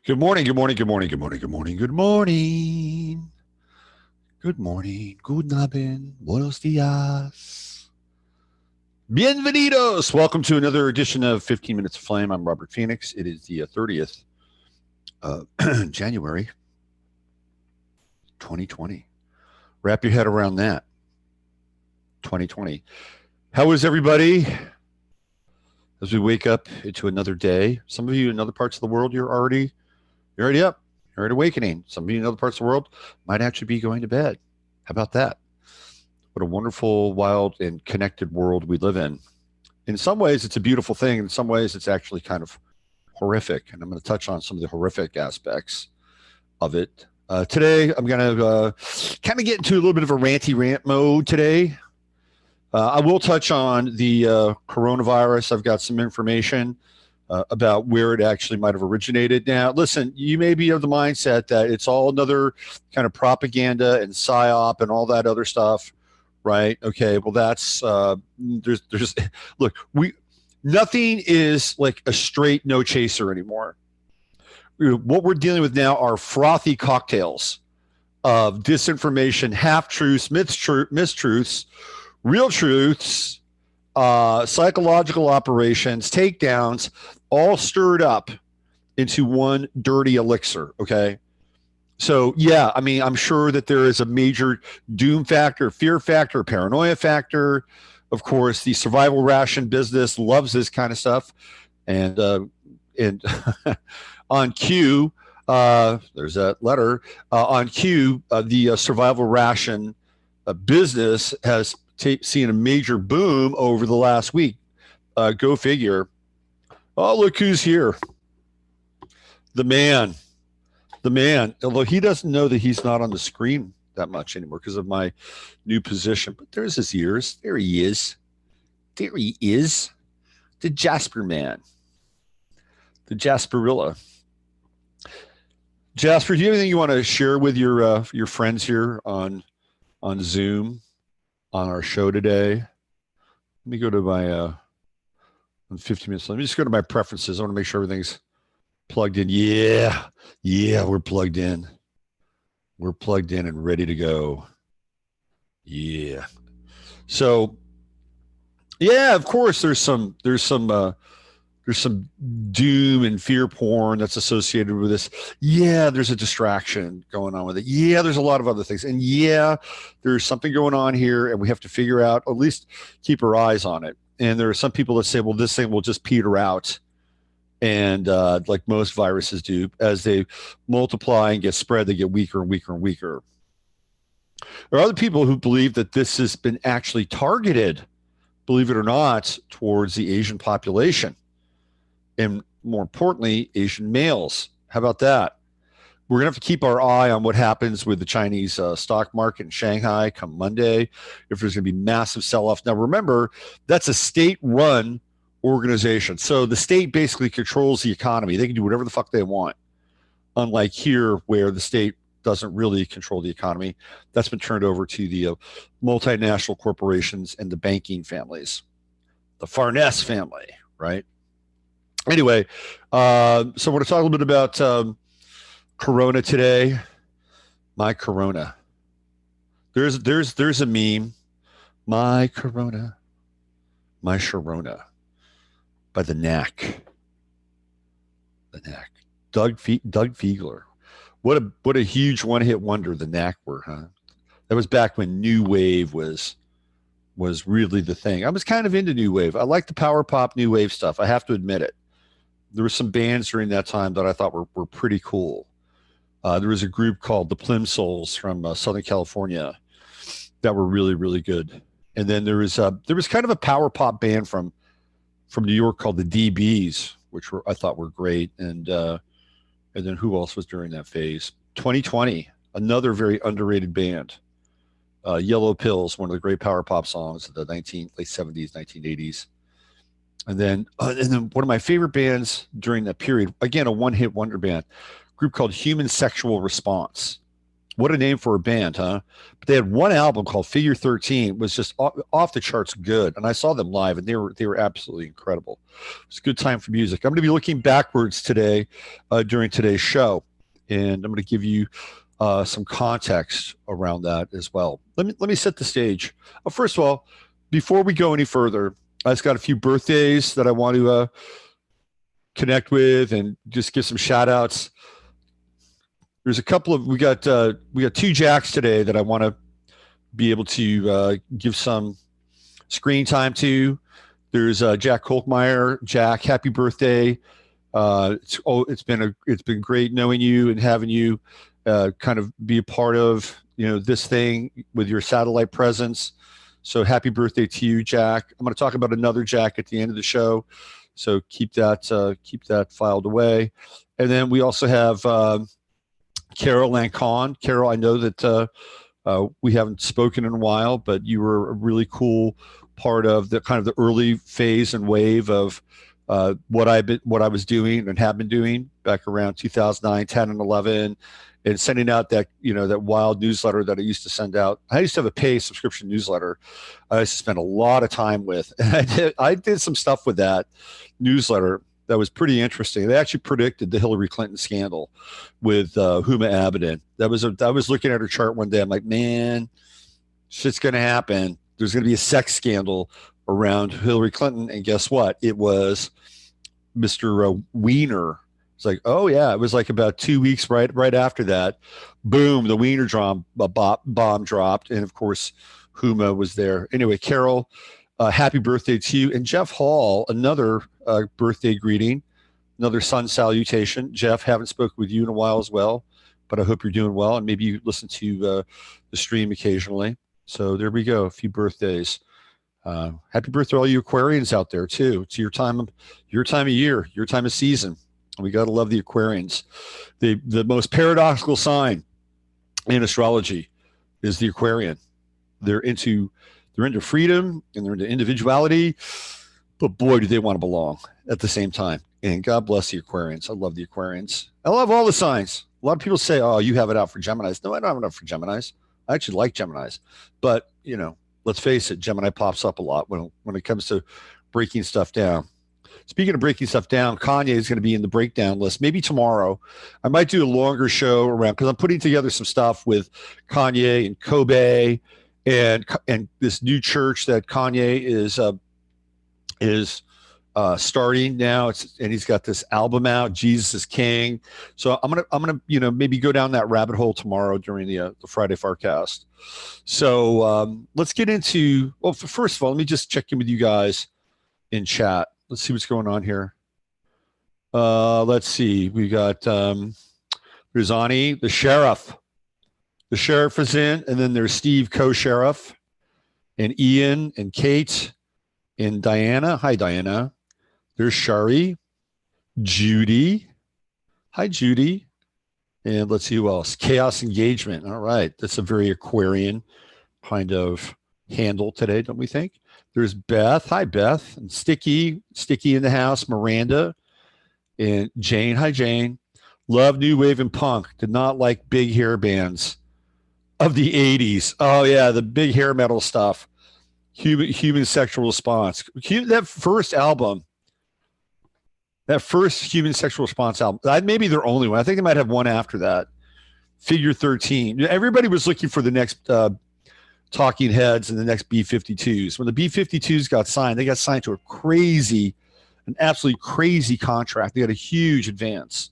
Good morning, good morning, good morning, good morning, good morning, good morning. Good morning, guten Abend, buenos dias. Bienvenidos. Welcome to another edition of 15 Minutes of Flame. I'm Robert Phoenix. It is the 30th of January 2020. Wrap your head around that. 2020. How is everybody as we wake up into another day? Some of you in other parts of the world, you're already up. You're already awakening. Some of you in other parts of the world might actually be going to bed. How about that? What a wonderful, wild, and connected world we live in. In some ways, it's a beautiful thing. In some ways, it's actually kind of horrific. And I'm going to touch on some of the horrific aspects of it. Today, I'm going to kind of get into a little bit of a ranty rant mode today. I will touch on the coronavirus. I've got some information about where it actually might have originated. Now, listen, you may be of the mindset that it's all another kind of propaganda and psyop and all that other stuff, right? Okay, well, that's there's look, nothing is like a straight no chaser anymore. What we're dealing with now are frothy cocktails of disinformation, half truths, mistruths, real truths, psychological operations, takedowns, all stirred up into one dirty elixir. Okay. So, yeah, I mean, I'm sure that there is a major doom factor, fear factor, paranoia factor. Of course, the survival ration business loves this kind of stuff. And on cue, there's that letter. On cue, the survival ration business has seen a major boom over the last week. Go figure. Oh, look who's here. The man. Although he doesn't know that he's not on the screen that much anymore because of my new position. But there's his ears. There he is. The Jasper man. The Jasperilla. Jasper, do you have anything you want to share with your friends here on Zoom on our show today? Let me go to my 15 minutes. Let me just go to my preferences. I want to make sure everything's plugged in. Yeah, we're plugged in. We're plugged in and ready to go. Yeah. So, yeah, of course, there's some doom and fear porn that's associated with this. Yeah, there's a distraction going on with it. Yeah, there's a lot of other things. And yeah, there's something going on here and we have to figure out, at least keep our eyes on it. And there are some people that say, well, this thing will just peter out. And like most viruses do, as they multiply and get spread, they get weaker and weaker and weaker. There are other people who believe that this has been actually targeted, believe it or not, towards the Asian population. And more importantly, Asian males. How about that? We're going to have to keep our eye on what happens with the Chinese stock market in Shanghai come Monday, if there's going to be massive sell-off. Now, remember, that's a state-run organization. So the state basically controls the economy. They can do whatever the fuck they want. Unlike here, where the state doesn't really control the economy. That's been turned over to the multinational corporations and the banking families. The Farnese family, right? Anyway, so I want to talk a little bit about Corona today. My Corona. There's a meme. My Corona. My Sharona. By the Knack. The Knack. Doug Fiegler. What a huge one-hit wonder the Knack were, huh? That was back when New Wave was really the thing. I was kind of into New Wave. I like the power pop New Wave stuff. I have to admit it. There were some bands during that time that I thought were pretty cool. There was a group called the Plimsouls from Southern California that were really, really good. And then there was kind of a power pop band from New York called the DBs, which I thought were great. And then who else was during that phase? 2020, another very underrated band. Yellow Pills, one of the great power pop songs of the late 70s, 1980s. And then one of my favorite bands during that period, again, a one-hit wonder band, group called Human Sexual Response. What a name for a band, huh? But they had one album called Figure 13. It was just off the charts good. And I saw them live, and they were absolutely incredible. It's a good time for music. I'm going to be looking backwards today during today's show, and I'm going to give you some context around that as well. Let me set the stage. First of all, before we go any further, I just got a few birthdays that I want to connect with and just give some shout outs. There's a couple of we got two Jacks today that I want to be able to give some screen time to. There's Jack Kolkmeyer. Jack, happy birthday! It's been great knowing you and having you kind of be a part of this thing with your satellite presence. So happy birthday to you, Jack. I'm going to talk about another Jack at the end of the show, so keep that filed away. And then we also have Carol Lancon. Carol, I know that we haven't spoken in a while, but you were a really cool part of the kind of the early phase and wave of what I was doing and have been doing back around 2009, 10, and 11, and sending out that that wild newsletter that I used to send out. I used to have a pay subscription newsletter. I used to spend a lot of time with, and I did some stuff with that newsletter that was pretty interesting. They actually predicted the Hillary Clinton scandal with Huma Abedin. I was looking at her chart one day. I'm like, man, shit's going to happen. There's going to be a sex scandal around Hillary Clinton. And guess what? It was Mr. Weiner. It's like, oh yeah, it was like about 2 weeks right after that. Boom, the Weiner bomb dropped. And of course, Huma was there. Anyway, Carol, happy birthday to you. And Jeff Hall, another birthday greeting, another sun salutation. Jeff, haven't spoken with you in a while as well, but I hope you're doing well. And maybe you listen to the stream occasionally. So there we go, a few birthdays. Happy birthday to all you Aquarians out there too. It's your time of year, your time of season. We got to love the Aquarians. The most paradoxical sign in astrology is the Aquarian. They're into freedom and they're into individuality, but boy, do they want to belong at the same time. And God bless the Aquarians. I love the Aquarians. I love all the signs. A lot of people say, "Oh, you have it out for Geminis." No, I don't have it out for Geminis. I actually like Geminis, but let's face it, Gemini pops up a lot when it comes to breaking stuff down. Speaking of breaking stuff down, Kanye is going to be in the breakdown list. Maybe tomorrow. I might do a longer show around because I'm putting together some stuff with Kanye and Kobe and this new church that Kanye is starting now. And he's got this album out, Jesus is King. So I'm gonna maybe go down that rabbit hole tomorrow during the Friday Farcast. So let's get into. Well, first of all, let me just check in with you guys in chat. Let's see what's going on here. Let's see. We got Rizani, the sheriff. The sheriff is in, and then there's Steve, co-sheriff, and Ian, and Kate, and Diana. Hi, Diana. There's Shari, Judy. Hi, Judy. And let's see who else. Chaos Engagement. All right. That's a very Aquarian kind of handle today, don't we think? There's Beth. Hi, Beth. And Sticky in the house. Miranda and Jane. Hi, Jane. Love New Wave and Punk. Did not like big hair bands of the 80s. Oh, yeah, the big hair metal stuff. Human Sexual Response. That first Human Sexual Response album, that may be their only one. I think they might have one after that. Figure 13. Everybody was looking for the next Talking Heads and the next B-52s. When the B-52s got signed, they got signed to an absolutely crazy contract. They had a huge advance.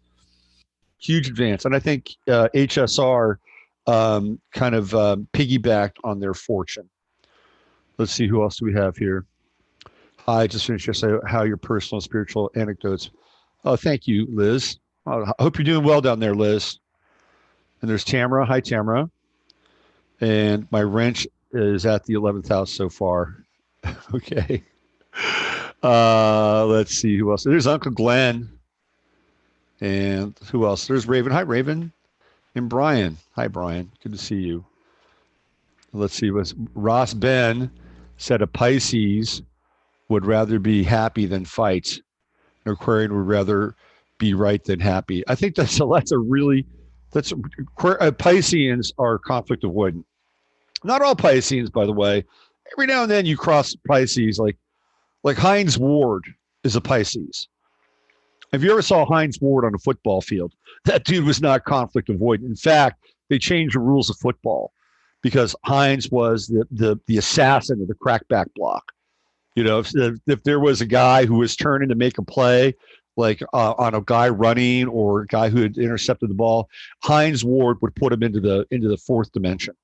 And I think HSR kind of piggybacked on their fortune. Let's see, who else do we have here? Hi, just finished yesterday. How your personal and spiritual anecdotes. Oh, thank you, Liz. I hope you're doing well down there, Liz. And there's Tamara. Hi, Tamara. And my wrench is at the 11th house so far. Okay. Let's see who else. There's Uncle Glenn. And who else? There's Raven. Hi, Raven. And Brian. Hi, Brian. Good to see you. Let's see. Ross Ben said a Pisces would rather be happy than fight. An Aquarian would rather be right than happy. I think that's a really That's Pisceans are conflict avoidant. Not all Pisceans, by the way. Every now and then you cross Pisces, like Heinz Ward is a Pisces. If you ever saw Heinz Ward on a football field, that dude was not conflict avoidant. In fact, they changed the rules of football because Heinz was the assassin of the crackback block. You know, if there was a guy who was turning to make a play, like on a guy running or a guy who had intercepted the ball, Heinz Ward would put him into the fourth dimension.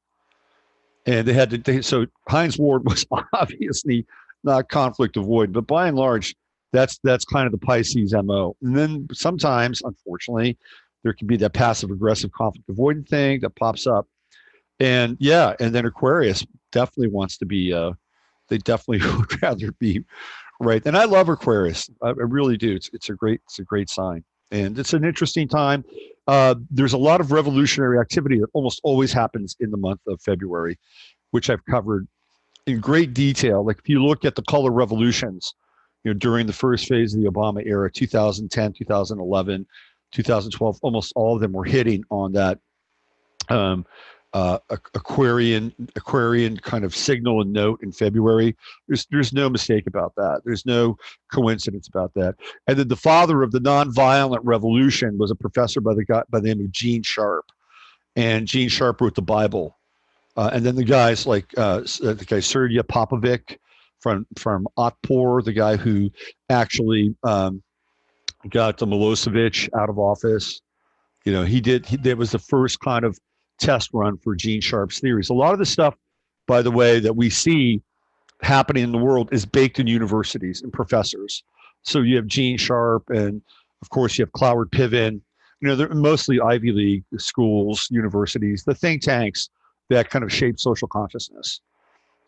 And they had to. So Heinz Ward was obviously not conflict avoidant, but by and large, that's kind of the Pisces MO. And then sometimes, unfortunately, there can be that passive aggressive conflict avoidant thing that pops up. And yeah, and then Aquarius definitely wants to be. They definitely would rather be right. And I love Aquarius. I really do. It's a great sign, and it's an interesting time. There's a lot of revolutionary activity that almost always happens in the month of February, which I've covered in great detail. Like if you look at the color revolutions, during the first phase of the Obama era, 2010, 2011, 2012, almost all of them were hitting on that um, Aquarian kind of signal and note in February. There's no mistake about that. There's no coincidence about that. And then the father of the nonviolent revolution was a professor by the name of Gene Sharp, and Gene Sharp wrote the Bible. And then the guys like the guy Sergei Popovic from Otpor, the guy who actually got the Milosevic out of office. That was the first kind of test run for Gene Sharp's theories. A lot of the stuff, by the way, that we see happening in the world is baked in universities and professors. So you have Gene Sharp, and of course you have Cloward Piven. They're mostly Ivy League schools, universities, the think tanks that kind of shape social consciousness.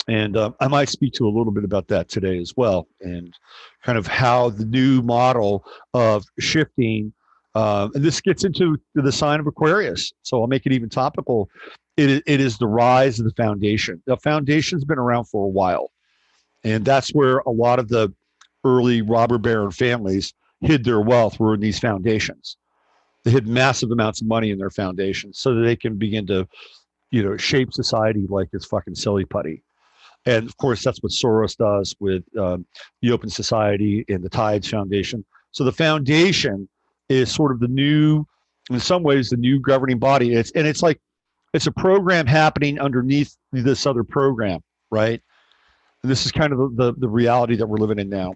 And I might speak to a little bit about that today as well, and kind of how the new model of shifting. And this gets into the sign of Aquarius, so I'll make it even topical. It is the rise of the foundation. The foundation's been around for a while, and that's where a lot of the early robber baron families hid their wealth, were in these foundations. They hid massive amounts of money in their foundations so that they can begin to, shape society like it's fucking silly putty. And of course, that's what Soros does with the Open Society and the Tides Foundation. So the foundation is sort of the new, in some ways, the new governing body. It's like it's a program happening underneath this other program, right? And this is kind of the reality that we're living in now.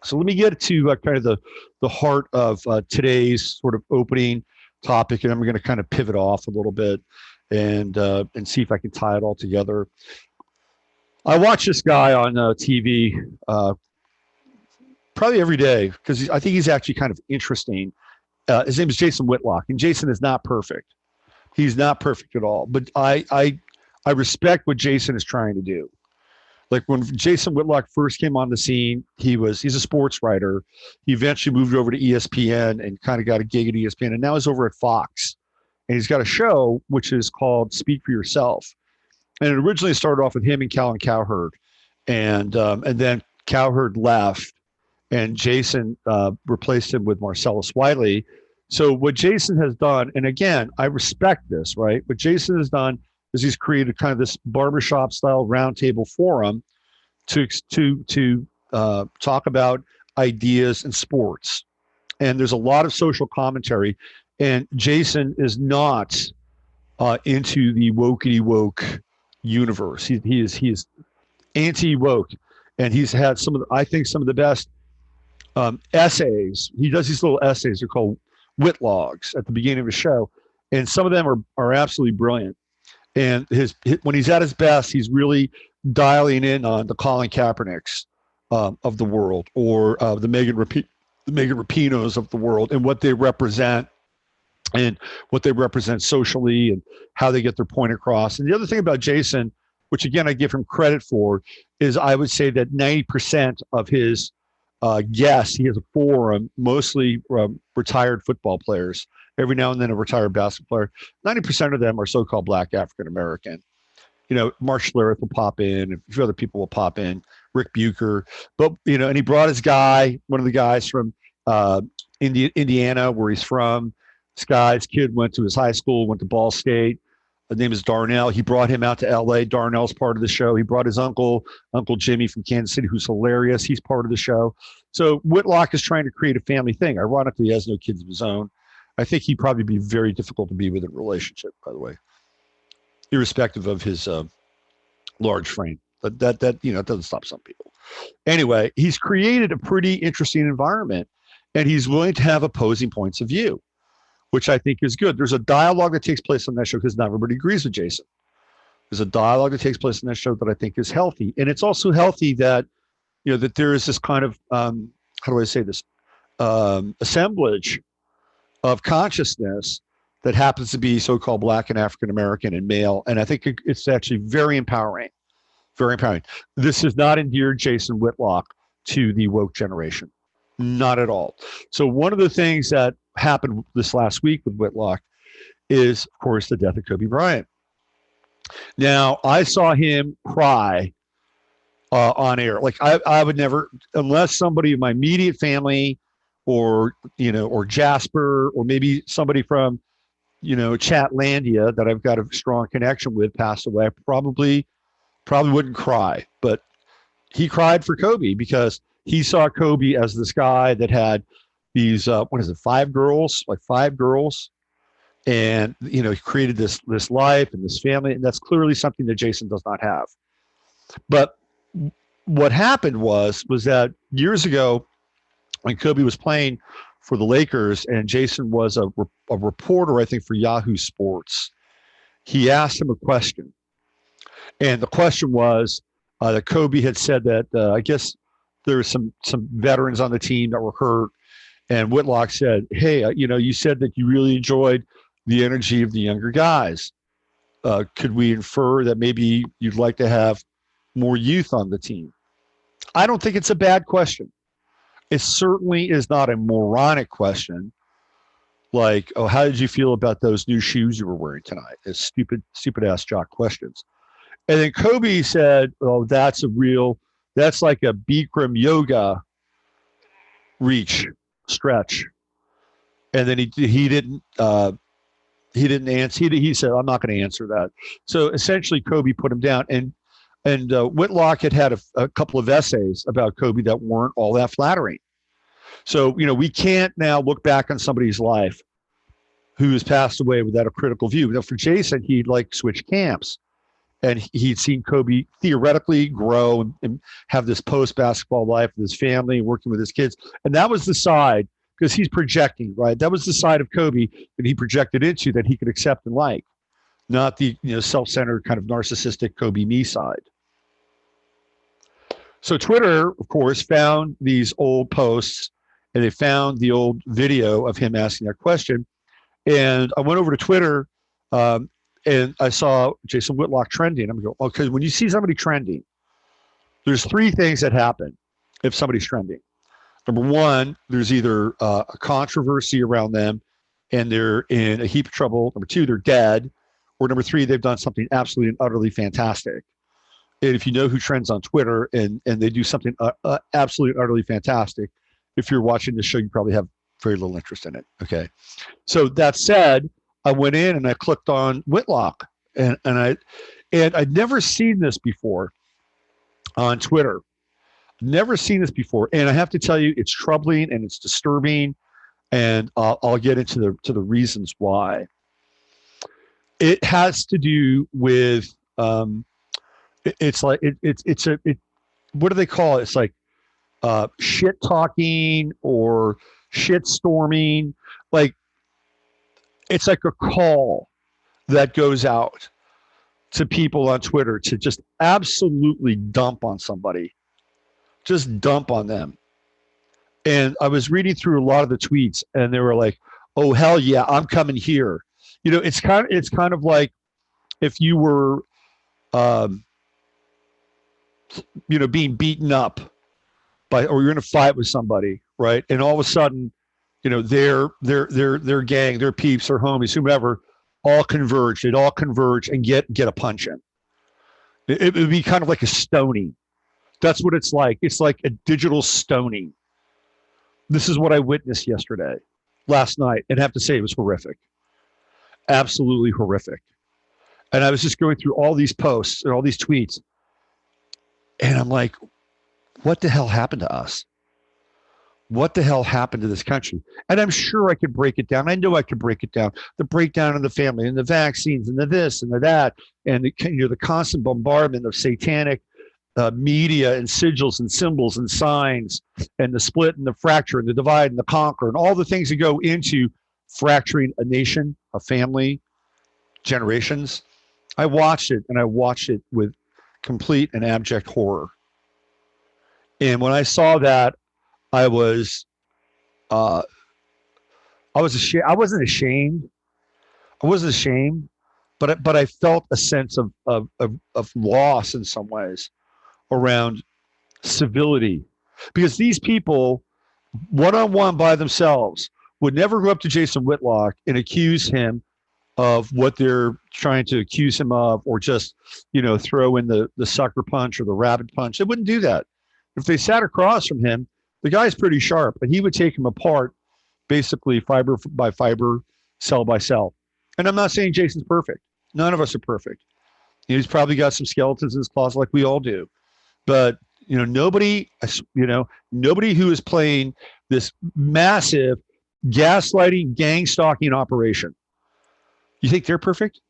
So let me get to kind of the heart of today's sort of opening topic, and I'm going to kind of pivot off a little bit and see if I can tie it all together. I watch this guy on TV probably every day because I think he's actually kind of interesting. His name is Jason Whitlock, and Jason is not perfect. He's not perfect at all, but I respect what Jason is trying to do. Like when Jason Whitlock first came on the scene, he's a sports writer. He eventually moved over to ESPN and kind of got a gig at ESPN, and now he's over at Fox, and he's got a show which is called Speak for Yourself. And it originally started off with him and Colin Cowherd, and then Cowherd left, and Jason replaced him with Marcellus Wiley. So what Jason has done, and again, I respect this, right? What Jason has done is he's created kind of this barbershop style roundtable forum to talk about ideas in sports. And there's a lot of social commentary, and Jason is not into the wokey woke universe. He is anti-woke, and he's had some of the best essays. He does these little essays. They're called Whitlogs at the beginning of the show, and some of them are absolutely brilliant. And when he's at his best, he's really dialing in on the Colin Kaepernicks of the world, or the Megan Rapinos of the world, and what they represent, and what they represent socially, and how they get their point across. And the other thing about Jason, which again I give him credit for, is I would say that 90% of his guests, he has a forum, mostly retired football players. Every now and then a retired basketball player. 90% of them are so-called Black African American. Mark Schlereth will pop in, a few other people will pop in, Rick Bucher. But and he brought his guy, one of the guys from Indiana, where he's from. This guy's kid went to his high school, went to Ball State. His name is Darnell. He brought him out to LA. Darnell's part of the show. He brought his uncle Jimmy from Kansas City, who's hilarious. He's part of the show. So Whitlock is trying to create a family thing. Ironically, he has no kids of his own. I think he'd probably be very difficult to be with in a relationship, by the way, irrespective of his large frame. But that it doesn't stop some people. Anyway, he's created a pretty interesting environment, and he's willing to have opposing points of view, which I think is good. There's a dialogue that takes place on that show because not everybody agrees with Jason. There's a dialogue that takes place on that show that I think is healthy. And it's also healthy that, that there is this kind of, how do I say this, assemblage of consciousness that happens to be so-called Black and African-American and male. And I think it's actually very empowering, very empowering. This has not endeared Jason Whitlock to the woke generation. Not at all. So one of the things that happened this last week with Whitlock is, of course, the death of Kobe Bryant. Now, I saw him cry on air. Like I would never, unless somebody in my immediate family or Jasper or maybe somebody from, Chatlandia that I've got a strong connection with passed away, I probably wouldn't cry. But he cried for Kobe because he saw Kobe as this guy that had these, five girls, and, he created this life and this family. And that's clearly something that Jason does not have. But what happened was that years ago when Kobe was playing for the Lakers and Jason was a reporter, I think, for Yahoo Sports, he asked him a question. And the question was that Kobe had said that, I guess there were some veterans on the team that were hurt. And Whitlock said, hey, you said that you really enjoyed the energy of the younger guys. Could we infer that maybe you'd like to have more youth on the team? I don't think it's a bad question. It certainly is not a moronic question. Like, oh, how did you feel about those new shoes you were wearing tonight? It's stupid ass jock questions. And then Kobe said, oh, that's like a Bikram yoga stretch. And then he didn't answer. He said, I'm not going to answer that. So essentially Kobe put him down, and Whitlock had a couple of essays about Kobe that weren't all that flattering. So, we can't now look back on somebody's life who has passed away without a critical view. Now, for Jason, he'd switch camps, and he'd seen Kobe theoretically grow and have this post-basketball life with his family, working with his kids. And that was the side, because he's projecting, right? That was the side of Kobe that he projected into that he could accept and like, not the self-centered kind of narcissistic Kobe me side. So Twitter, of course, found these old posts, and they found the old video of him asking that question. And I went over to Twitter, and I saw Jason Whitlock trending. I'm going, okay, when you see somebody trending, there's three things that happen if somebody's trending. Number one, there's either a controversy around them and they're in a heap of trouble. Number two, they're dead. Or number three, they've done something absolutely and utterly fantastic. And if you know who trends on Twitter and they do something absolutely and utterly fantastic, if you're watching this show, you probably have very little interest in it. Okay. So that said, I went in and I clicked on Whitlock, and I'd never seen this before on Twitter. Never seen this before, and I have to tell you, it's troubling and it's disturbing, and I'll get into the reasons why. It has to do with it's what do they call it? It's like shit talking or shit storming. Like, it's like a call that goes out to people on Twitter to just absolutely dump on somebody. Just dump on them. And I was reading through a lot of the tweets, and they were like, oh, hell yeah, I'm coming here. It's kind of like if you were, being beaten up or you're in a fight with somebody, right? And all of a sudden, their gang, their peeps, their homies, whomever, all converge. They'd all converge and get a punch in. It would be kind of like a stoning. That's what it's like. It's like a digital stoning. This is what I witnessed yesterday. last night and have to say it was horrific, absolutely horrific. And I was just going through all these posts and all these tweets, and I'm like, what the hell happened to us? What the hell happened to this country? And I'm sure I could break it down. I know I could break it down. The breakdown of the family and the vaccines and the this and the that, and the constant bombardment of satanic media and sigils and symbols and signs, and the split and the fracture and the divide and the conquer and all the things that go into fracturing a nation, a family, generations. I watched it, and I watched it with complete and abject horror. And when I saw that, I was ashamed. I wasn't ashamed. But I felt a sense of loss in some ways around civility, because these people, one-on-one by themselves, would never go up to Jason Whitlock and accuse him of what they're trying to accuse him of, or just, throw in the sucker punch or the rabbit punch. They wouldn't do that. If they sat across from him, the guy's pretty sharp, and he would take him apart, basically fiber by fiber, cell by cell. And I'm not saying Jason's perfect. None of us are perfect. He's probably got some skeletons in his closet like we all do. But nobody who is playing this massive gaslighting, gang stalking operation, you think they're perfect?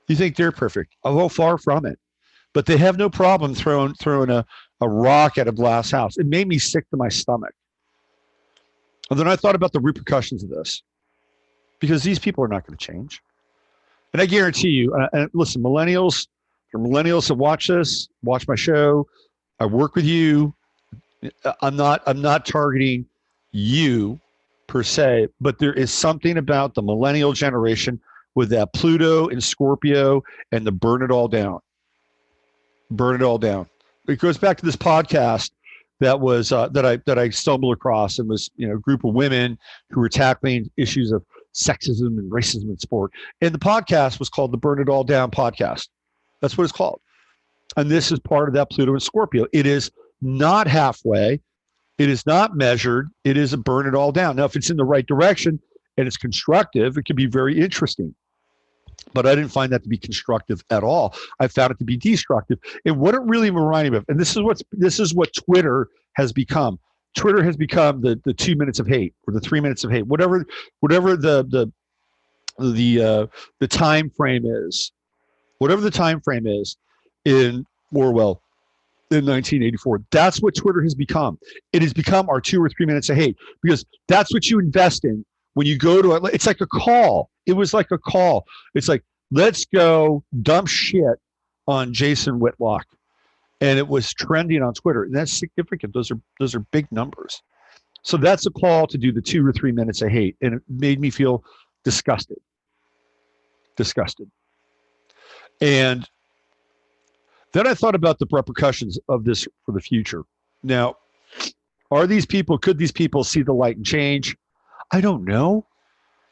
You think they're perfect? Oh, far from it. But they have no problem throwing a rock at a glass house. It made me sick to my stomach. And then I thought about the repercussions of this, because these people are not going to change. And I guarantee you, and listen, millennials that watch this, watch my show, I work with you. I'm not targeting you per se, but there is something about the millennial generation with that Pluto and Scorpio and the burn it all down. Burn it all down. It goes back to this podcast that was that I stumbled across, and was a group of women who were tackling issues of sexism and racism in sport. And the podcast was called the Burn It All Down podcast. That's what it's called. And this is part of that Pluto and Scorpio. It is not halfway. It is not measured. It is a burn it all down. Now, if it's in the right direction and it's constructive, it can be very interesting. But I didn't find that to be constructive at all. I found it to be destructive. And what it really reminded me of, and this is what Twitter has become. Twitter has become the 2 minutes of hate, or the 3 minutes of hate, whatever the time frame is, whatever the time frame is in Orwell in 1984. That's what Twitter has become. It has become our 2 or 3 minutes of hate, because that's what you invest in when you go to it. It's like a call. It was like a call. It's like, let's go dump shit on Jason Whitlock. And it was trending on Twitter. And that's significant. Those are big numbers. So that's a call to do the 2 or 3 minutes of hate. And it made me feel disgusted. And then I thought about the repercussions of this for the future. Now, could these people see the light and change? I don't know.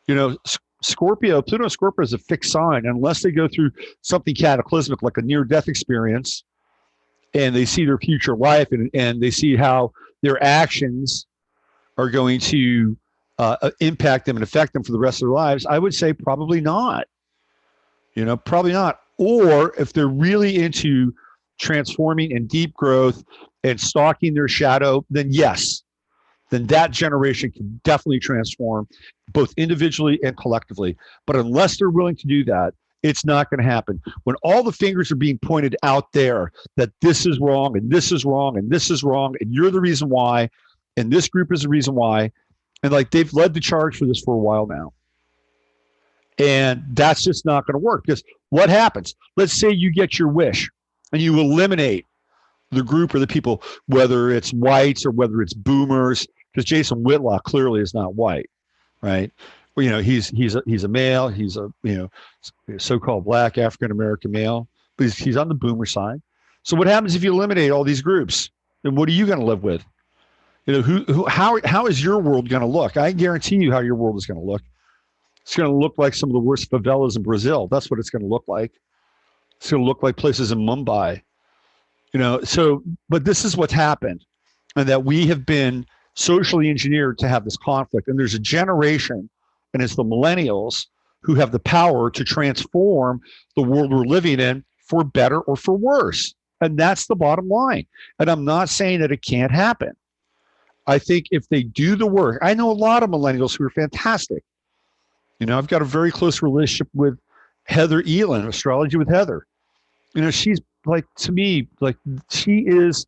Pluto and Scorpio is a fixed sign. Unless they go through something cataclysmic, like a near-death experience, and they see their future life, and they see how their actions are going to impact them and affect them for the rest of their lives, I would say probably not. Probably not. Or if they're really into transforming and deep growth and stalking their shadow, then yes, then that generation can definitely transform, both individually and collectively. But unless they're willing to do that, it's not going to happen. When all the fingers are being pointed out there that this is wrong and this is wrong and this is wrong, and you're the reason why, and this group is the reason why, and like they've led the charge for this for a while now. And that's just not going to work, because what happens? Let's say you get your wish and you eliminate the group or the people, whether it's whites or whether it's boomers, because Jason Whitlock clearly is not white, right? Well, he's a male. He's a so-called black African-American male, but he's on the boomer side. So what happens if you eliminate all these groups? Then what are you going to live with? How is your world going to look? I guarantee you how your world is going to look. It's going to look like some of the worst favelas in Brazil. That's what it's going to look like. It's going to look like places in Mumbai. But this is what's happened, and that we have been socially engineered to have this conflict. And there's a generation, and it's the millennials, who have the power to transform the world we're living in for better or for worse. And that's the bottom line. And I'm not saying that it can't happen. I think if they do the work, I know a lot of millennials who are fantastic. I've got a very close relationship with Heather Elin, Astrology with Heather. She's like, to me, like, she is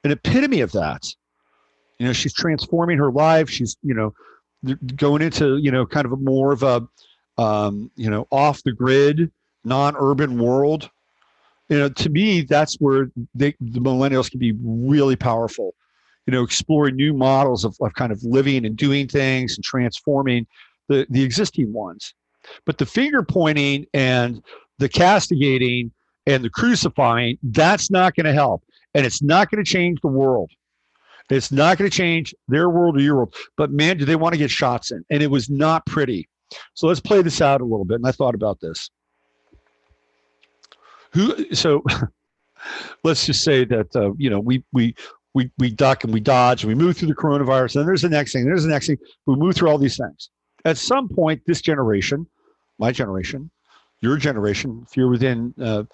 an epitome of that. She's transforming her life. She's, going into, kind of a more of a, off the grid, non-urban world. To me, that's where the millennials can be really powerful, exploring new models of kind of living and doing things and transforming the existing ones. But the finger pointing and the castigating and the crucifying, that's not going to help. And it's not going to change the world. It's not going to change their world or your world. But man, do they want to get shots in? And it was not pretty. So let's play this out a little bit. And I thought about this. So let's just say that, we duck and we dodge and we move through the coronavirus. And there's the next thing. There's the next thing. We move through all these things. At some point, this generation, my generation, your generation, if you're within, a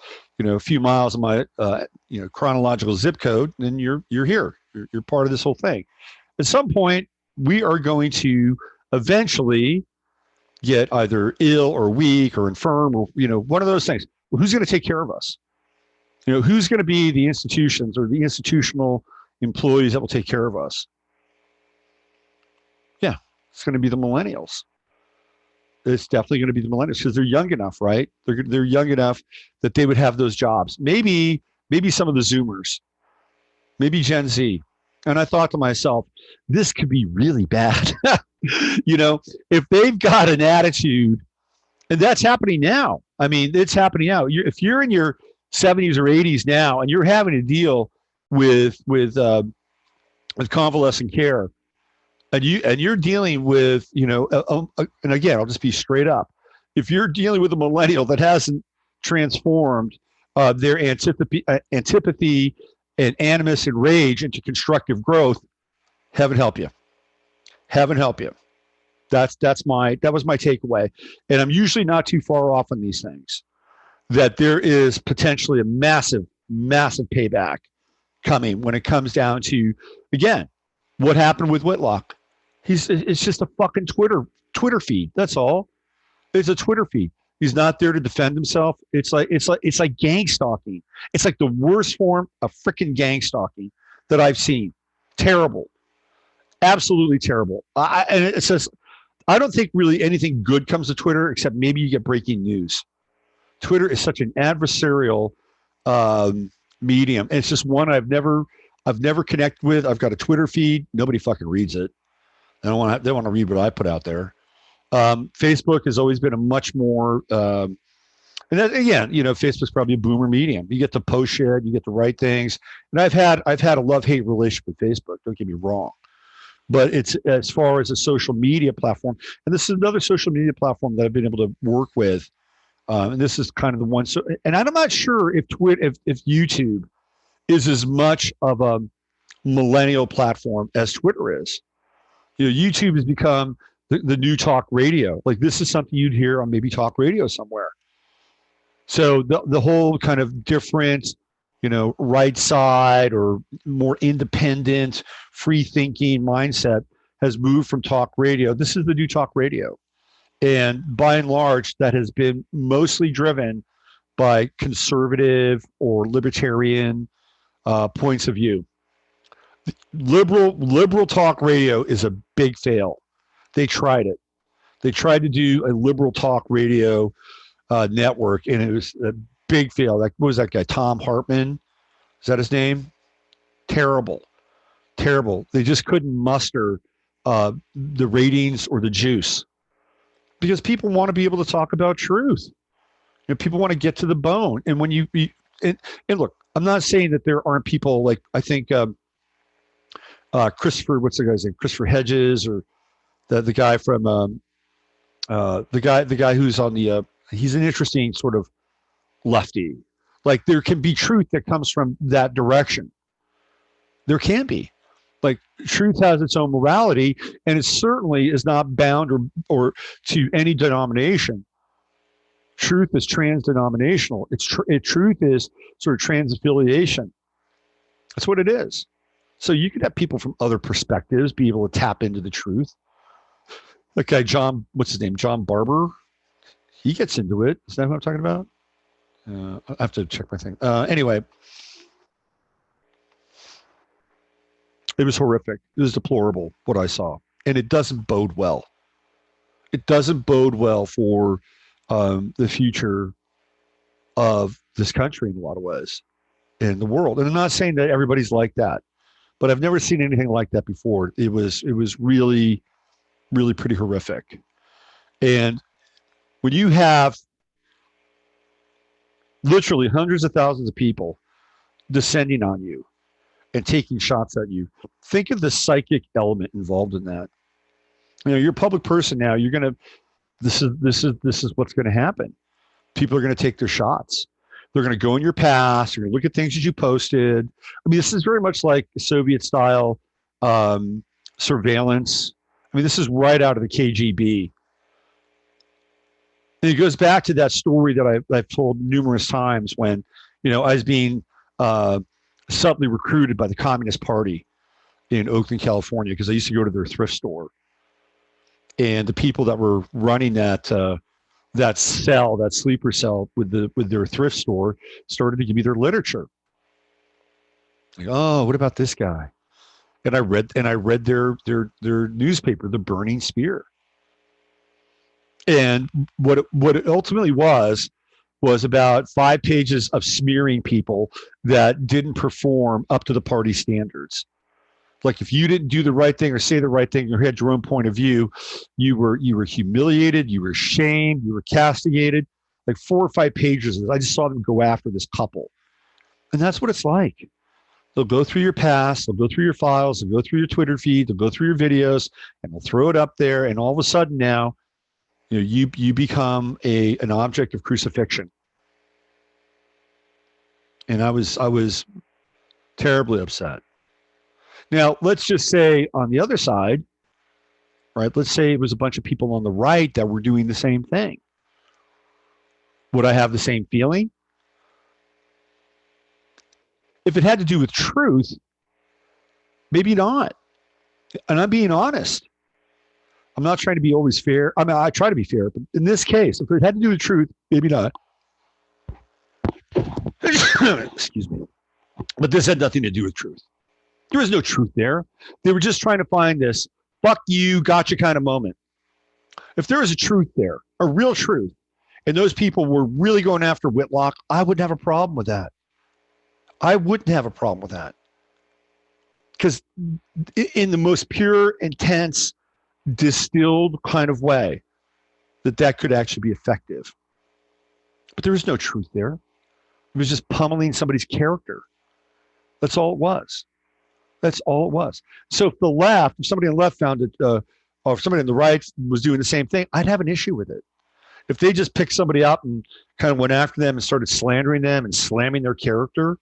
few miles of my, chronological zip code, then you're here. You're part of this whole thing. At some point, we are going to eventually get either ill or weak or infirm or, one of those things. Well, who's going to take care of us? Who's going to be the institutions or the institutional employees that will take care of us? Yeah, it's going to be the millennials. It's definitely going to be the millennials because they're young enough, right? They're young enough that they would have those jobs. Maybe some of the Zoomers, maybe Gen Z. And I thought to myself, this could be really bad. If they've got an attitude, and that's happening now. I mean, it's happening now. If you're in your 70s or 80s now, and you're having to deal with convalescent care, and you're dealing with, and again, I'll just be straight up. If you're dealing with a millennial that hasn't transformed their antipathy and animus and rage into constructive growth, heaven help you. Heaven help you. That was my takeaway. And I'm usually not too far off on these things, that there is potentially a massive, massive payback coming when it comes down to, again, what happened with Whitlock. It's just a fucking Twitter feed. That's all. It's a Twitter feed. He's not there to defend himself. It's like gang stalking. It's like the worst form of freaking gang stalking that I've seen. Terrible. Absolutely terrible. And it says, I don't think really anything good comes to Twitter except maybe you get breaking news. Twitter is such an adversarial medium. And it's just one I've never connected with. I've got a Twitter feed. Nobody fucking reads it. They want to read what I put out there. Facebook has always been a much more, and then, again, Facebook's probably a boomer medium. You get to post shit, you get to write things. And I've had a love-hate relationship with Facebook. Don't get me wrong. But it's, as far as a social media platform, and this is another social media platform that I've been able to work with. And this is kind of the one. So, and I'm not sure if YouTube is as much of a millennial platform as Twitter is. YouTube has become the new talk radio. Like, this is something you'd hear on maybe talk radio somewhere. So the whole kind of different, right side or more independent, free thinking mindset has moved from talk radio. This is the new talk radio. And by and large, that has been mostly driven by conservative or libertarian points of view. Liberal talk radio is a big fail. They tried it. They tried to do a liberal talk radio network, and it was a big fail. Like, what was that guy? Tom Hartman? Is that his name? Terrible. They just couldn't muster the ratings or the juice, because people want to be able to talk about truth. People want to get to the bone. And when and look, I'm not saying that there aren't people like, I think Christopher, what's the guy's name? Christopher Hedges, or the guy from the guy who's on the he's an interesting sort of lefty. Like, there can be truth that comes from that direction. There can be. Like truth has its own morality, and it certainly is not bound or to any denomination. Truth is trans-denominational. Truth is sort of trans-affiliation. That's what it is. So you could have people from other perspectives be able to tap into the truth. That guy John, what's his name? John Barber. He gets into it. Is that what I'm talking about? I have to check my thing. Anyway, it was horrific. It was deplorable what I saw, and it doesn't bode well. It doesn't bode well for the future of this country in a lot of ways, in the world. And I'm not saying that everybody's like that, but I've never seen anything like that before. It was really, really pretty horrific. And when you have literally hundreds of thousands of people descending on you and taking shots at you, think of the psychic element involved in that. You know, you're a public person now. You're gonna. This is what's going to happen. People are going to take their shots. They're going to go in your past. You're going to look at things that you posted. I mean, this is very much like Soviet style surveillance. I mean, this is right out of the KGB. And it goes back to that story that I've told numerous times when, you know, I was being subtly recruited by the Communist Party in Oakland, California, because I used to go to their thrift store. And the people that were running that cell, that sleeper cell with their thrift store, started to give me their literature. Like, oh, what about this guy? And I read their newspaper, The Burning Spear. And what it ultimately was about 5 pages of smearing people that didn't perform up to the party standards. Like if you didn't do the right thing or say the right thing or had your own point of view, you were humiliated, you were shamed, you were castigated. Like 4 or 5 pages. I just saw them go after this couple. And that's what it's like. They'll go through your past, they'll go through your files, they'll go through your Twitter feed, they'll go through your videos, and they'll throw it up there. And all of a sudden now, you know, you become an object of crucifixion. And I was terribly upset. Now, let's just say on the other side, right? Let's say it was a bunch of people on the right that were doing the same thing. Would I have the same feeling? If it had to do with truth, maybe not. And I'm being honest. I'm not trying to be always fair. I mean, I try to be fair, but in this case, if it had to do with truth, maybe not. Excuse me. But this had nothing to do with truth. There was no truth there. They were just trying to find this fuck you, gotcha kind of moment. If there was a truth there, a real truth, and those people were really going after Whitlock, I wouldn't have a problem with that. I wouldn't have a problem with that. Because in the most pure, intense, distilled kind of way, that could actually be effective. But there was no truth there. It was just pummeling somebody's character. That's all it was. That's all it was. So if somebody on the left found it, or if somebody on the right was doing the same thing, I'd have an issue with it. If they just picked somebody up and kind of went after them and started slandering them and slamming their character,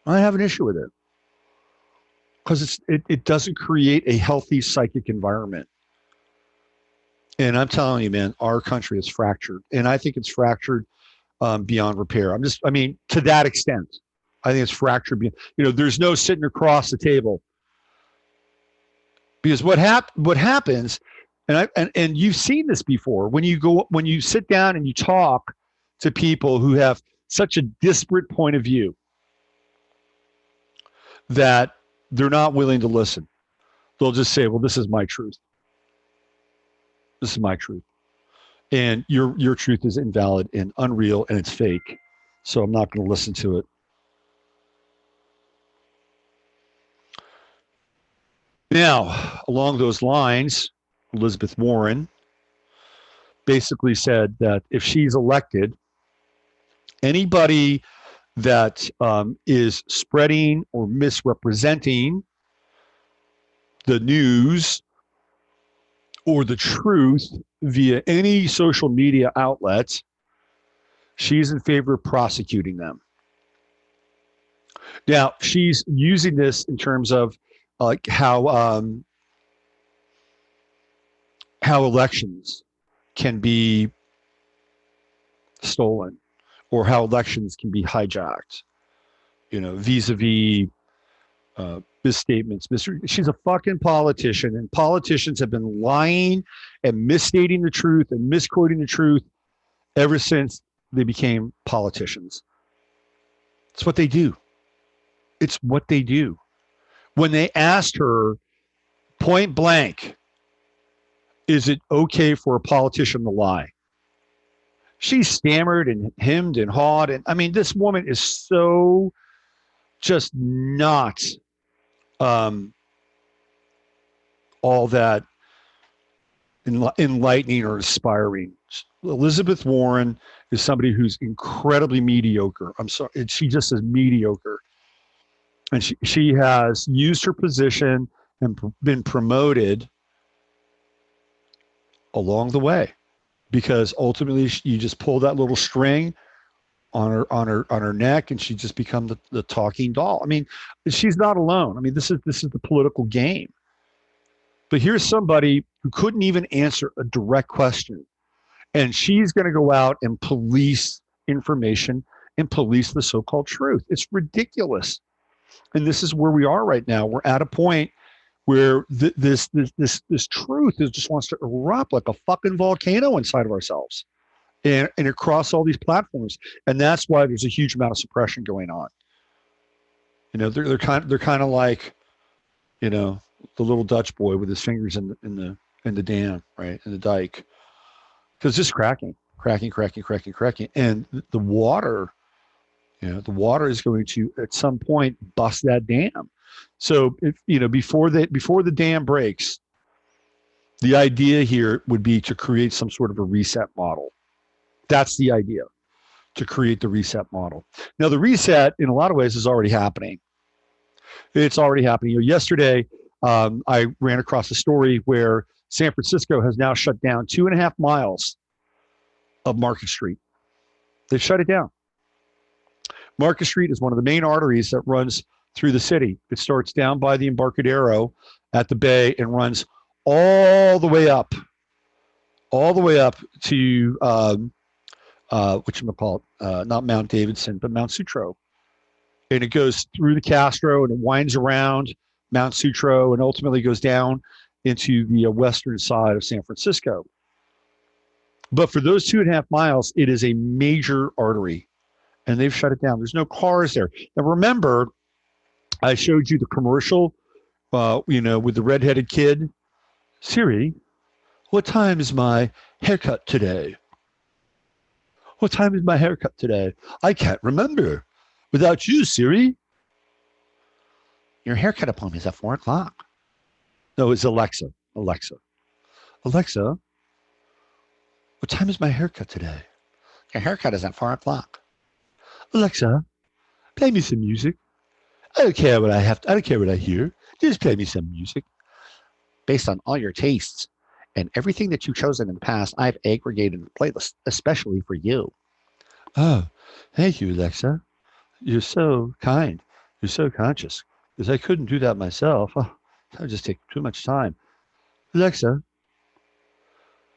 I have an issue with it. Because it doesn't create a healthy psychic environment. And I'm telling you, man, our country is fractured. And I think it's fractured beyond repair. To that extent. I think it's fractured. There's no sitting across the table, because what happens, and you've seen this before, when you sit down and you talk to people who have such a disparate point of view that they're not willing to listen. They'll just say, "Well, this is my truth. This is my truth, and your truth is invalid and unreal and it's fake. So I'm not going to listen to it." Now, along those lines, Elizabeth Warren basically said that if she's elected, anybody that is spreading or misrepresenting the news or the truth via any social media outlet, she's in favor of prosecuting them. Now, she's using this in terms of like how elections can be stolen, or how elections can be hijacked, vis-a-vis misstatements. She's a fucking politician, and politicians have been lying and misstating the truth and misquoting the truth ever since they became politicians. It's what they do. It's what they do. When they asked her point blank, is it okay for a politician to lie? She stammered and hemmed and hawed. And I mean, this woman is so just not all that enlightening or inspiring. Elizabeth Warren is somebody who's incredibly mediocre. I'm sorry. She just is mediocre. And she has used her position and been promoted along the way, because ultimately you just pull that little string on her neck, and she just become the talking doll. I mean, she's not alone. I mean, this is the political game. But here's somebody who couldn't even answer a direct question, and she's going to go out and police information and police the so-called truth. It's ridiculous. And this is where we are right now. We're at a point where this truth just wants to erupt like a fucking volcano inside of ourselves, and across all these platforms. And that's why there's a huge amount of suppression going on. They're kind of like, the little Dutch boy with his fingers in the dam, right, in the dike, because just cracking, and the water. The water is going to at some point bust that dam. So before the dam breaks, the idea here would be to create some sort of a reset model. That's the idea, to create the reset model. Now, the reset in a lot of ways is already happening. It's already happening. Yesterday, I ran across a story where San Francisco has now shut down 2.5 miles of Market Street. They've shut it down. Market Street is one of the main arteries that runs through the city. It starts down by the Embarcadero at the bay and runs all the way up to whatchamacallit, not Mount Davidson, but Mount Sutro. And it goes through the Castro and it winds around Mount Sutro and ultimately goes down into the western side of San Francisco. But for those 2.5 miles, it is a major artery. And they've shut it down. There's no cars there. Now, remember, I showed you the commercial, with the redheaded kid. Siri, what time is my haircut today? What time is my haircut today? I can't remember. Without you, Siri. Your haircut appointment is at 4:00. No, it's Alexa. Alexa, what time is my haircut today? Your haircut is at 4:00. Alexa, play me some music. I don't care what I hear. Just play me some music. Based on all your tastes and everything that you've chosen in the past, I've aggregated a playlist especially for you. Oh, thank you, Alexa. You're so kind. You're so conscious. Because I couldn't do that myself. Oh, that would just take too much time. Alexa,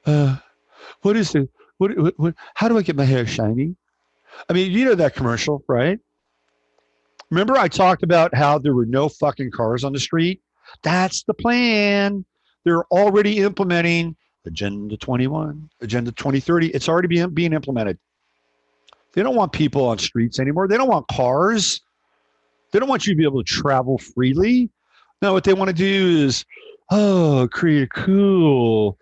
what is the what? How do I get my hair shiny? I mean, you know that commercial, right? Remember I talked about how there were no fucking cars on the street? That's the plan. They're already implementing Agenda 21, Agenda 2030. It's already being implemented. They don't want people on streets anymore. They don't want cars. They don't want you to be able to travel freely. No, what they want to do is, create a cool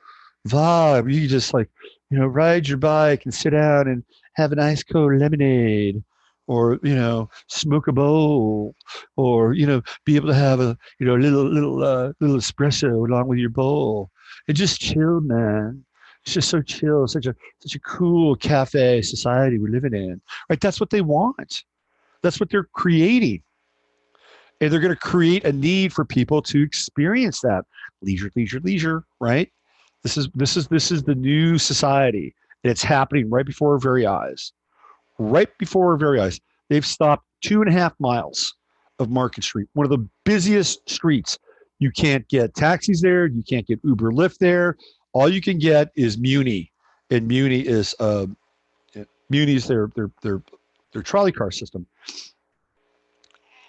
vibe. You just ride your bike and sit down and have an ice cold lemonade, or smoke a bowl, or be able to have a little espresso along with your bowl and just chill, man. It's just so chill, such a cool cafe society we're living in, right? That's what they want. That's what they're creating, and they're going to create a need for people to experience that leisure, right? This is the new society. It's happening right before our very eyes. Right before our very eyes. They've stopped 2.5 miles of Market Street, one of the busiest streets. You can't get taxis there. You can't get Uber, Lyft there. All you can get is Muni, and Muni's their trolley car system.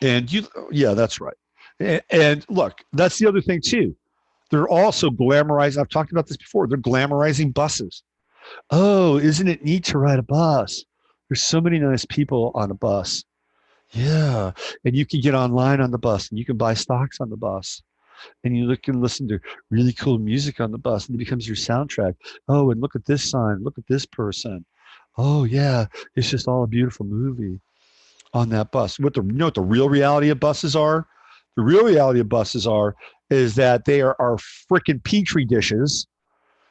And yeah, that's right. And look, that's the other thing too. They're also glamorizing. I've talked about this before. They're glamorizing buses. Oh, isn't it neat to ride a bus? There's so many nice people on a bus. Yeah. And you can get online on the bus and you can buy stocks on the bus. And you can listen to really cool music on the bus and it becomes your soundtrack. Oh, and look at this sign. Look at this person. Oh, yeah. It's just all a beautiful movie on that bus. You know what the real reality of buses are? The real reality of buses is that they are freaking petri dishes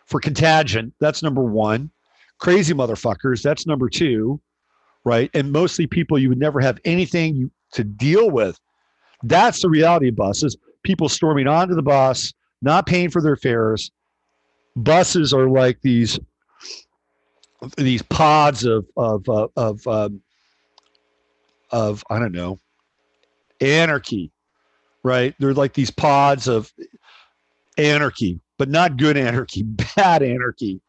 for contagion. That's number one. Crazy motherfuckers. That's number two, right? And mostly people you would never have anything to deal with. That's the reality of buses. People storming onto the bus, not paying for their fares. Buses are like these pods of I don't know, anarchy, right? They're like these pods of anarchy, but not good anarchy, bad anarchy.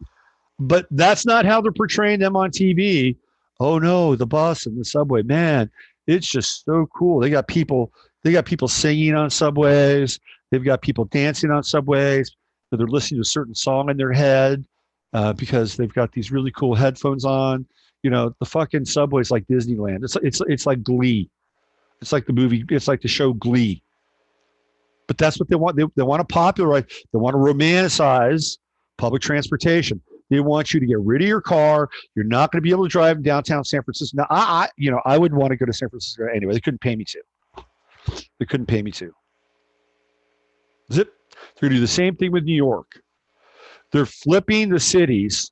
But that's not how they're portraying them on TV. Oh no, the bus and the subway, man, it's just so cool. They got people singing on subways. They've got people dancing on subways. They're listening to a certain song in their head because they've got these really cool headphones on. You know, the fucking subway's like Disneyland. It's like Glee. It's like the movie. It's like the show Glee. But that's what they want. They want to popularize. They want to romanticize public transportation. They want you to get rid of your car. You're not going to be able to drive in downtown San Francisco. Now, I would want to go to San Francisco anyway. They couldn't pay me to. They couldn't pay me to. Zip. They're going to do the same thing with New York. They're flipping the cities,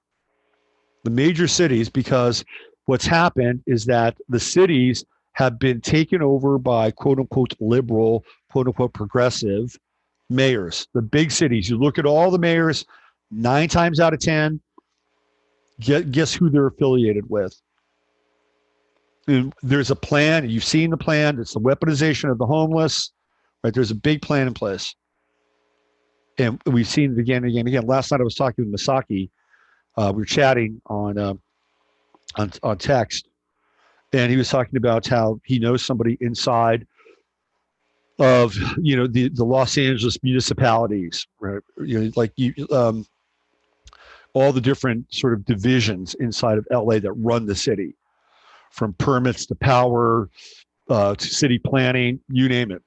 the major cities, because what's happened is that the cities have been taken over by quote unquote liberal, quote unquote progressive mayors. The big cities. You look at all the mayors, 9 times out of 10, guess who they're affiliated with. And there's a plan. You've seen the plan. It's the weaponization of the homeless. Right? There's a big plan in place. And we've seen it again and again and again. Last night I was talking with Masaki. We were chatting on text, and he was talking about how he knows somebody inside of the Los Angeles municipalities, right? All the different sort of divisions inside of LA that run the city, from permits to power to city planning, you name it.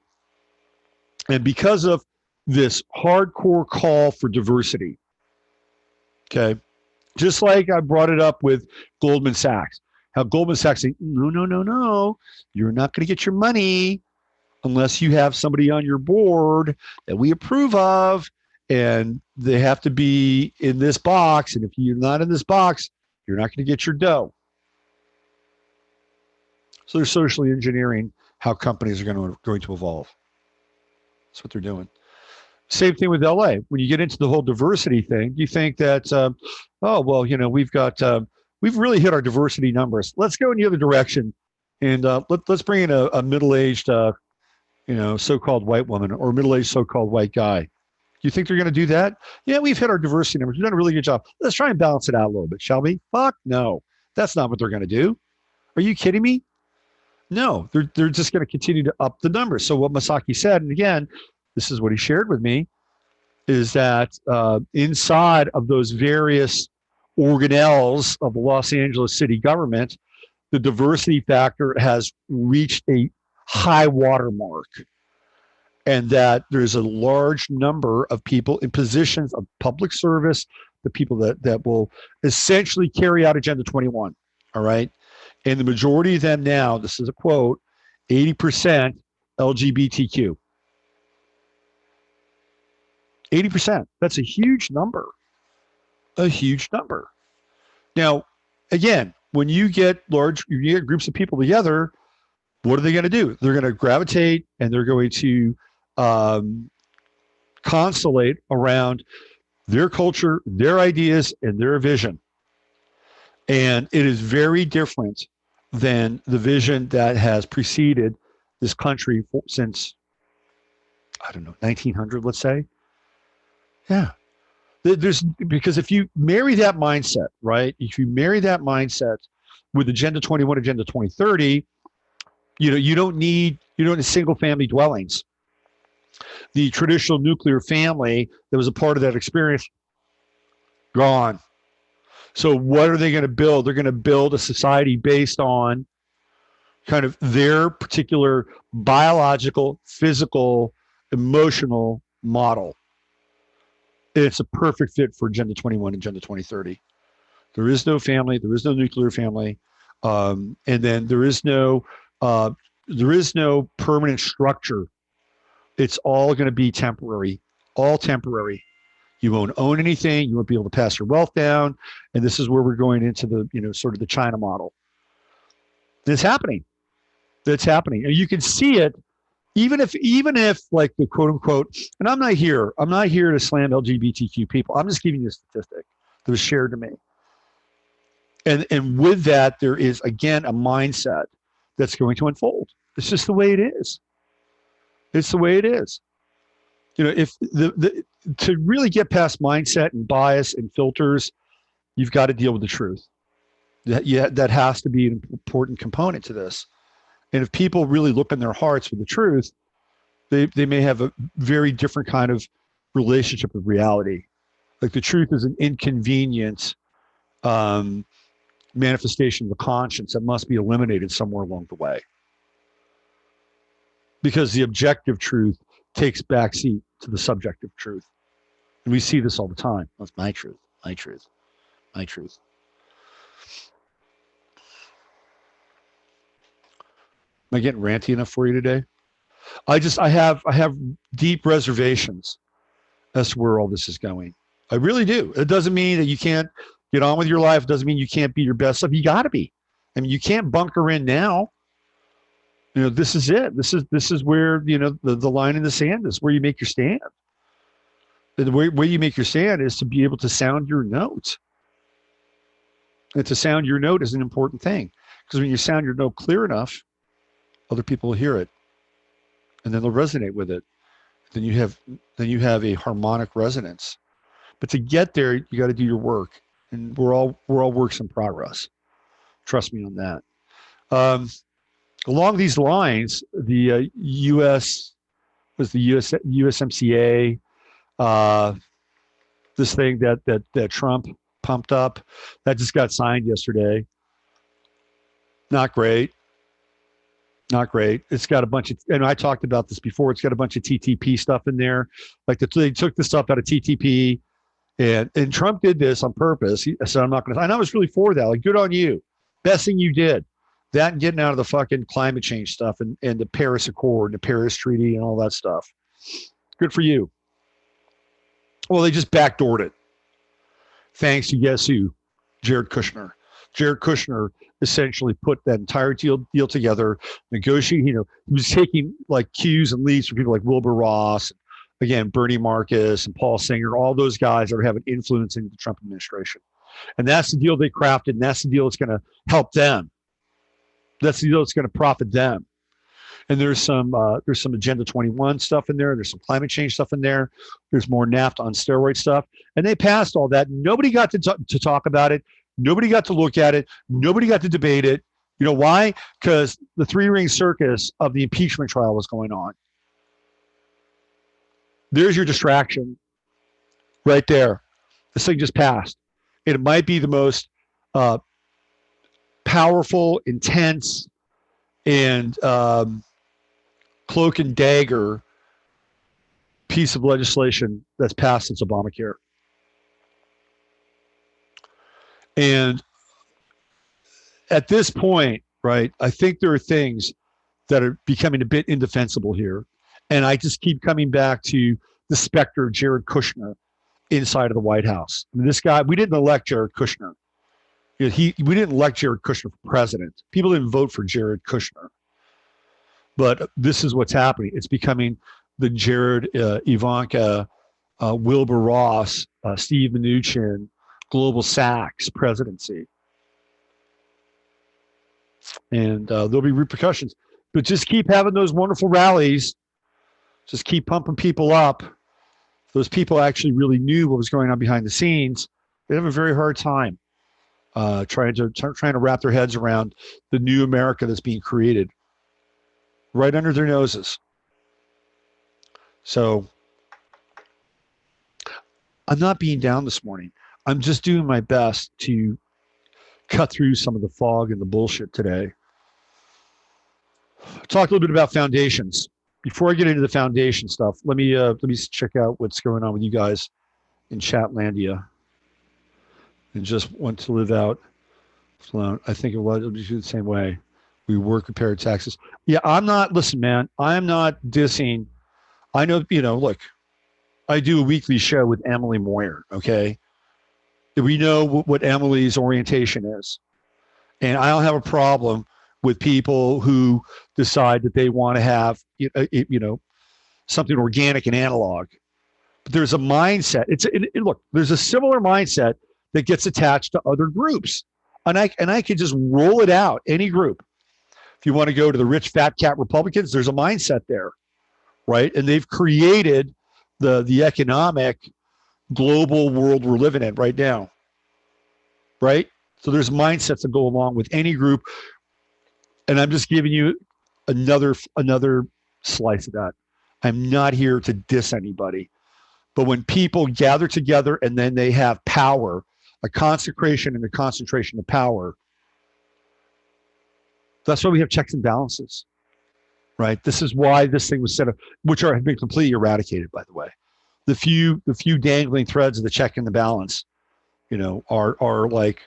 And because of this hardcore call for diversity, okay, just like I brought it up with Goldman Sachs, how Goldman Sachs saying, no, you're not going to get your money unless you have somebody on your board that we approve of, and they have to be in this box. And if you're not in this box, you're not going to get your dough. So they're socially engineering how companies are going to evolve. That's what they're doing. Same thing with LA. When you get into the whole diversity thing, you think that, we've really hit our diversity numbers. Let's go in the other direction, and let's bring in a middle-aged, so-called white woman or middle-aged so-called white guy. You think they're going to do that? Yeah, we've hit our diversity numbers. We've done a really good job. Let's try and balance it out a little bit, shall we? Fuck no. That's not what they're going to do. Are you kidding me? No, they're just going to continue to up the numbers. So what Masaki said, and again, this is what he shared with me, is that inside of those various organelles of the Los Angeles city government, the diversity factor has reached a high watermark, and that there's a large number of people in positions of public service, the people that will essentially carry out Agenda 21, all right? And the majority of them now, this is a quote, 80% LGBTQ. 80%. That's a huge number. A huge number. Now, again, when you get groups of people together, what are they going to do? They're going to gravitate and they're going to constellate around their culture, their ideas, and their vision. And it is very different than the vision that has preceded this country since I don't know, 1900, let's say. Yeah. There's because if you marry that mindset, right? If you marry that mindset with Agenda 21, Agenda 2030, you don't need single family dwellings. The traditional nuclear family that was a part of that experience, gone. So what are they going to build? They're going to build a society based on kind of their particular biological, physical, emotional model. And it's a perfect fit for Agenda 21 and Agenda 2030. There is no family. There is no nuclear family, and then uh, there is no permanent structure. It's all going to be temporary, all temporary. You won't own anything. You won't be able to pass your wealth down. And this is where we're going into the sort of the China model. It's happening. It's happening, and you can see it. Even if like the quote unquote, and I'm not here to slam LGBTQ people. I'm just giving you a statistic that was shared to me. And with that, there is again a mindset that's going to unfold. It's just the way it is. It's the way it is. If to really get past mindset and bias and filters, you've got to deal with the truth. That has to be an important component to this. And if people really look in their hearts with the truth, they may have a very different kind of relationship with reality. Like the truth is an inconvenient manifestation of the conscience that must be eliminated somewhere along the way. Because the objective truth takes backseat to the subjective truth. And we see this all the time. That's my truth, my truth, my truth. Am I getting ranty enough for you today? I have deep reservations as to where all this is going. I really do. It doesn't mean that you can't get on with your life. It doesn't mean you can't be your best self. You got to be. I mean, you can't bunker in now. This is it. This is where the line in the sand is, where you make your stand. The way you make your stand is to be able to sound your note. And to sound your note is an important thing, because when you sound your note clear enough, other people will hear it, and then they'll resonate with it. Then you have a harmonic resonance. But to get there, you got to do your work, and we're all works in progress. Trust me on that. Along these lines, the USMCA, this thing that Trump pumped up, that just got signed yesterday. Not great. Not great. It's got a bunch of, and I talked about this before, it's got a bunch of TTP stuff in there. Like they took the stuff out of TTP, and Trump did this on purpose. He said, I'm not going to, and I was really for that. Like, good on you. Best thing you did. That and getting out of the fucking climate change stuff and the Paris Accord and the Paris Treaty and all that stuff. Good for you. Well, they just backdoored it. Thanks to guess who? Jared Kushner. Jared Kushner essentially put that entire deal together, negotiating. He was taking like cues and leads from people like Wilbur Ross, again, Bernie Marcus and Paul Singer, all those guys that are having influence in the Trump administration. And that's the deal they crafted, and that's the deal that's going to help them. That's the deal that's going to profit them. And there's some Agenda 21 stuff in there. There's some climate change stuff in there. There's more NAFTA on steroid stuff. And they passed all that. Nobody got to talk about it. Nobody got to look at it. Nobody got to debate it. You know why? Because the three-ring circus of the impeachment trial was going on. There's your distraction right there. This thing just passed. It might be the most powerful, intense, and cloak and dagger piece of legislation that's passed since Obamacare. And at this point, right, I think there are things that are becoming a bit indefensible here. And I just keep coming back to the specter of Jared Kushner inside of the White House. I mean, this guy, we didn't elect Jared Kushner. We didn't elect Jared Kushner for president. People didn't vote for Jared Kushner. But this is what's happening. It's becoming the Jared, Ivanka, Wilbur Ross, Steve Mnuchin, Global Sachs presidency. And there'll be repercussions. But just keep having those wonderful rallies Just keep pumping people up. If those people actually really knew what was going on behind the scenes, they'd have a very hard time trying to wrap their heads around the new America that's being created right under their noses. So I'm not being down this morning. I'm just doing my best to cut through some of the fog and the bullshit today. Talk a little bit about foundations. Before I get into the foundation stuff, let me check out what's going on with you guys in Chatlandia. And just want to live out. I think it'll be the same way. We work prepared taxes. Yeah, I'm not. Listen, man, I'm not dissing. I know, look, I do a weekly show with Emily Moyer. Okay, we know what Emily's orientation is, and I don't have a problem with people who decide that they want to have, something organic and analog. But there's a mindset. Look, there's a similar mindset that gets attached to other groups, and I could just roll it out any group. If you want to go to the rich fat cat Republicans, there's a mindset there, right? And they've created the economic global world we're living in right now, right? So there's mindsets that go along with any group, and I'm just giving you another slice of that. I'm not here to diss anybody, but when people gather together and then they have power, a consecration and a concentration of power, that's why we have checks and balances, right? This is why this thing was set up, which have been completely eradicated, by the way. The few dangling threads of the check and the balance, are like,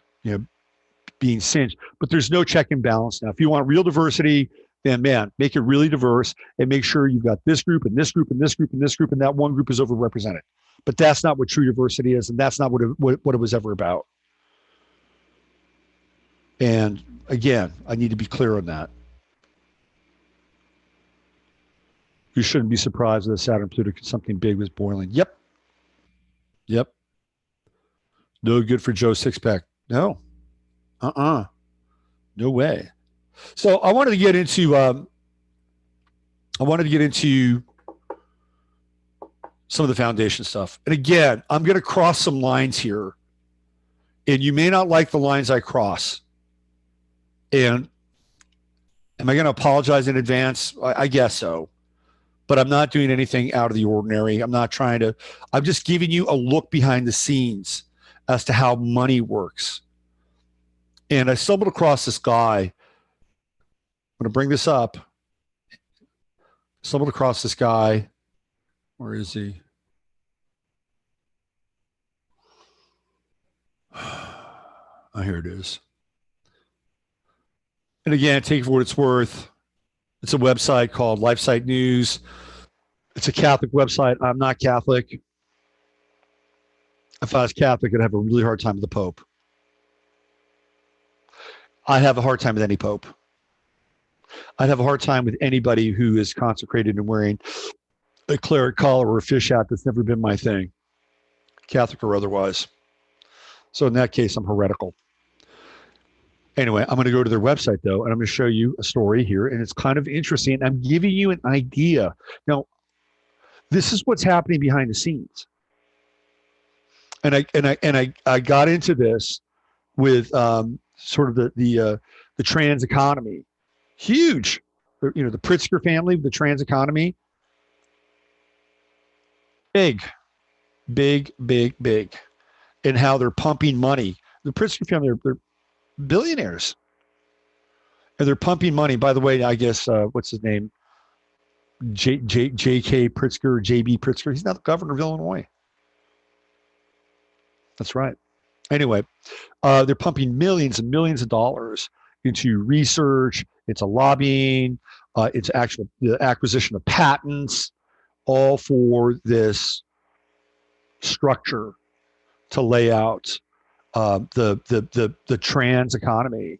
being singed. But there's no check and balance now. If you want real diversity, then man, make it really diverse and make sure you've got this group and this group and this group and this group, and that one group is overrepresented. But that's not what true diversity is, and that's not what it was ever about. And again, I need to be clear on that. You shouldn't be surprised that Saturn Pluto something big was boiling. Yep. No good for Joe Sixpack. No. No way. So I wanted to get into some of the foundation stuff. And again, I'm going to cross some lines here, and you may not like the lines I cross. And am I going to apologize in advance? I guess so. But I'm not doing anything out of the ordinary. I'm just giving you a look behind the scenes as to how money works. And I stumbled across this guy. I'm going to bring this up. Stumbled across this guy. Where is he? Oh, here it is. And again, take it for what it's worth. It's a website called LifeSite News. It's a Catholic website. I'm not Catholic. If I was Catholic, I'd have a really hard time with the Pope. I have a hard time with any Pope. I'd have a hard time with anybody who is consecrated and wearing a claret collar or a fish hat. That's never been my thing, Catholic or otherwise. So in that case, I'm heretical. Anyway, I'm going to go to their website, though, and I'm going to show you a story here, and it's kind of interesting. I'm giving you an idea. Now, this is what's happening behind the scenes. And I got into this with sort of the trans economy. Huge. The Pritzker family, the trans economy. Big. And how they're pumping money. The Pritzker family, they're billionaires. And they're pumping money. By the way, I guess, what's his name? J.K. Pritzker, J.B. Pritzker. He's not the governor of Illinois. That's right. Anyway, they're pumping millions and millions of dollars into research, into lobbying, into the acquisition of patents, all for this structure to lay out the trans economy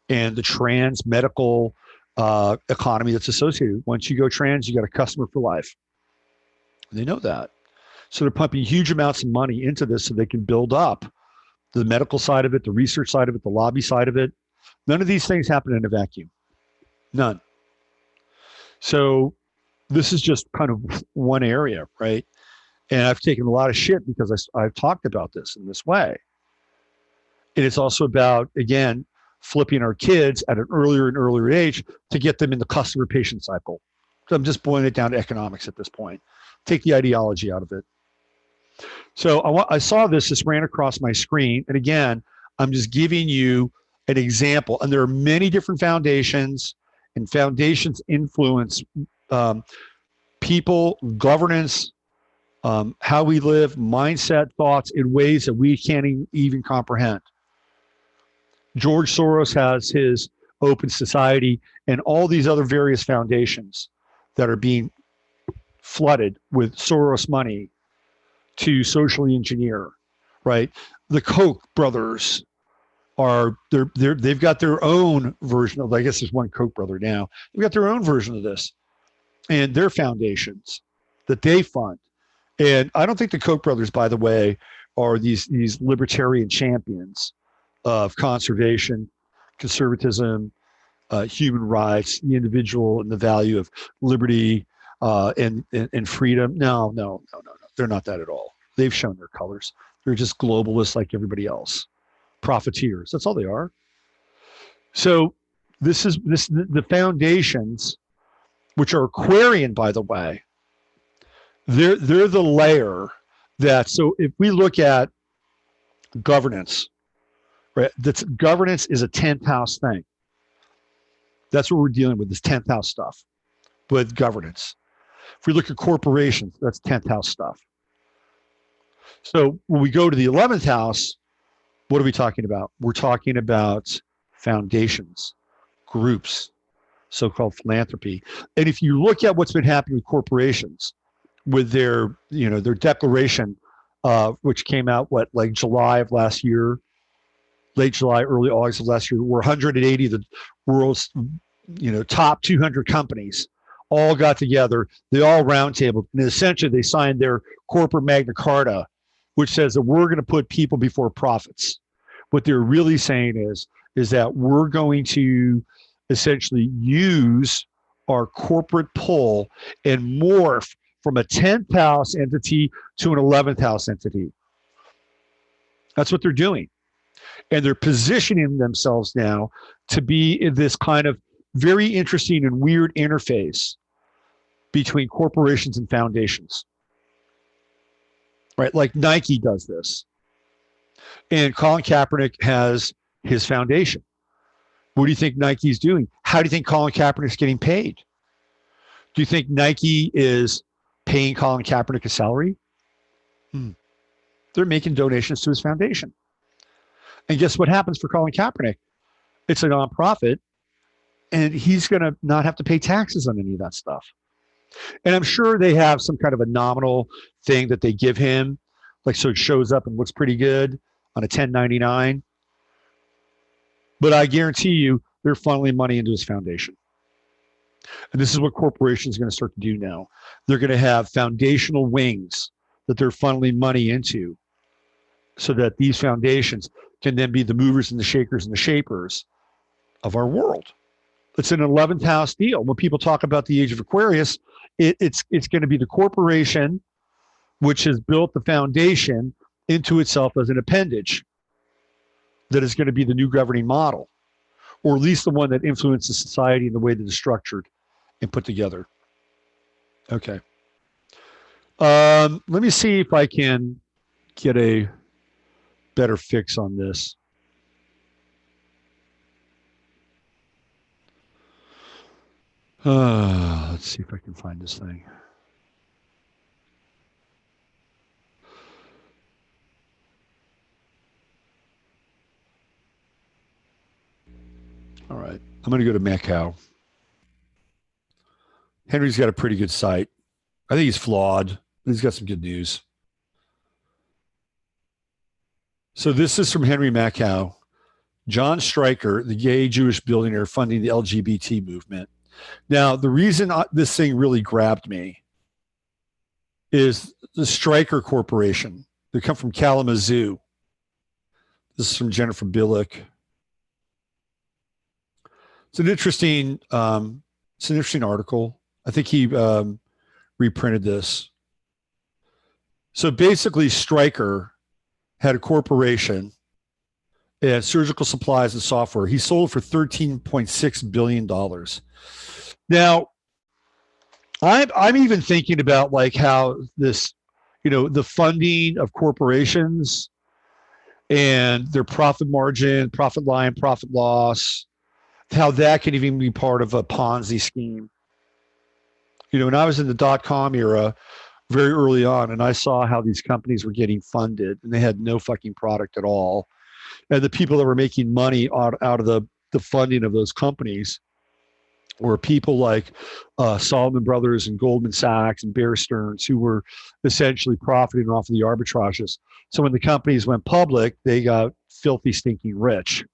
and the trans medical economy that's associated. Once you go trans, you got a customer for life. And they know that. So they're pumping huge amounts of money into this so they can build up the medical side of it, the research side of it, the lobby side of it. None of these things happen in a vacuum. None. So This is just kind of one area, right? And I've taken a lot of shit because I've talked about this in this way. And it's also about, again, flipping our kids at an earlier and earlier age to get them in the customer patient cycle. So I'm just boiling it down to economics at this point. Take the ideology out of it. So I saw this ran across my screen. And again, I'm just giving you an example. And there are many different foundations, and foundations influence people, governance, how we live, mindset, thoughts in ways that we can't even comprehend. George Soros has his Open Society and all these other various foundations that are being flooded with Soros money to socially engineer, right? The Koch brothers they've got their own version of, I guess there's one Koch brother now. They've got their own version of this and their foundations that they fund. And I don't think the Koch brothers, by the way, are these libertarian champions of conservation, conservatism, human rights, the individual, and the value of liberty and freedom. No. They're not that at all. They've shown their colors. They're just globalists like everybody else, profiteers. That's all they are. So the foundations, which are Aquarian, by the way. They're the layer that. So if we look at governance, right? Governance is a 10th house thing. That's what we're dealing with, this 10th house stuff with governance. If we look at corporations, that's 10th house stuff. So when we go to the 11th house, what are we talking about? We're talking about foundations, groups, so-called philanthropy. And if you look at what's been happening with corporations, with their declaration, which came out like July of last year, late July, early August of last year, where 180 of the world's top 200 companies all got together. They all roundtabled, and essentially they signed their corporate Magna Carta, which says that we're going to put people before profits. What they're really saying is that we're going to essentially use our corporate pull and morph from a 10th house entity to an 11th house entity. That's what they're doing. And they're positioning themselves now to be in this kind of very interesting and weird interface between corporations and foundations. Right? Like Nike does this. And Colin Kaepernick has his foundation. What do you think Nike's doing? How do you think Colin Kaepernick's getting paid? Do you think Nike is paying Colin Kaepernick a salary? They're making donations to his foundation. And guess what happens for Colin Kaepernick? It's a nonprofit, and he's going to not have to pay taxes on any of that stuff. And I'm sure they have some kind of a nominal thing that they give him, like so it shows up and looks pretty good on a 1099. But I guarantee you, they're funneling money into his foundation. And this is what corporations are going to start to do now. They're going to have foundational wings that they're funneling money into so that these foundations can then be the movers and the shakers and the shapers of our world. It's an 11th house deal. When people talk about the age of Aquarius, it's going to be the corporation which has built the foundation into itself as an appendage that is going to be the new governing model, or at least the one that influences society in the way that it's structured and put together. Okay. Let me see if I can get a better fix on this. Let's see if I can find this thing. All right. I'm going to go to Macau. Henry's got a pretty good site. I think he's flawed. He's got some good news. So this is from Henry Macau. John Stryker, the gay Jewish billionaire funding the LGBT movement. Now, the reason this thing really grabbed me is the Stryker Corporation. They come from Kalamazoo. This is from Jennifer Billick. It's an interesting article. I think he reprinted this. So basically, Stryker had a corporation. It had surgical supplies and software. He sold for $13.6 billion. Now, I'm even thinking about like how this, the funding of corporations and their profit margin, profit line, profit loss, how that can even be part of a Ponzi scheme. When I was in the dot-com era very early on, and I saw how these companies were getting funded and they had no fucking product at all. And the people that were making money out of the funding of those companies were people like Salomon Brothers and Goldman Sachs and Bear Stearns, who were essentially profiting off of the arbitrages. So when the companies went public, they got filthy, stinking rich.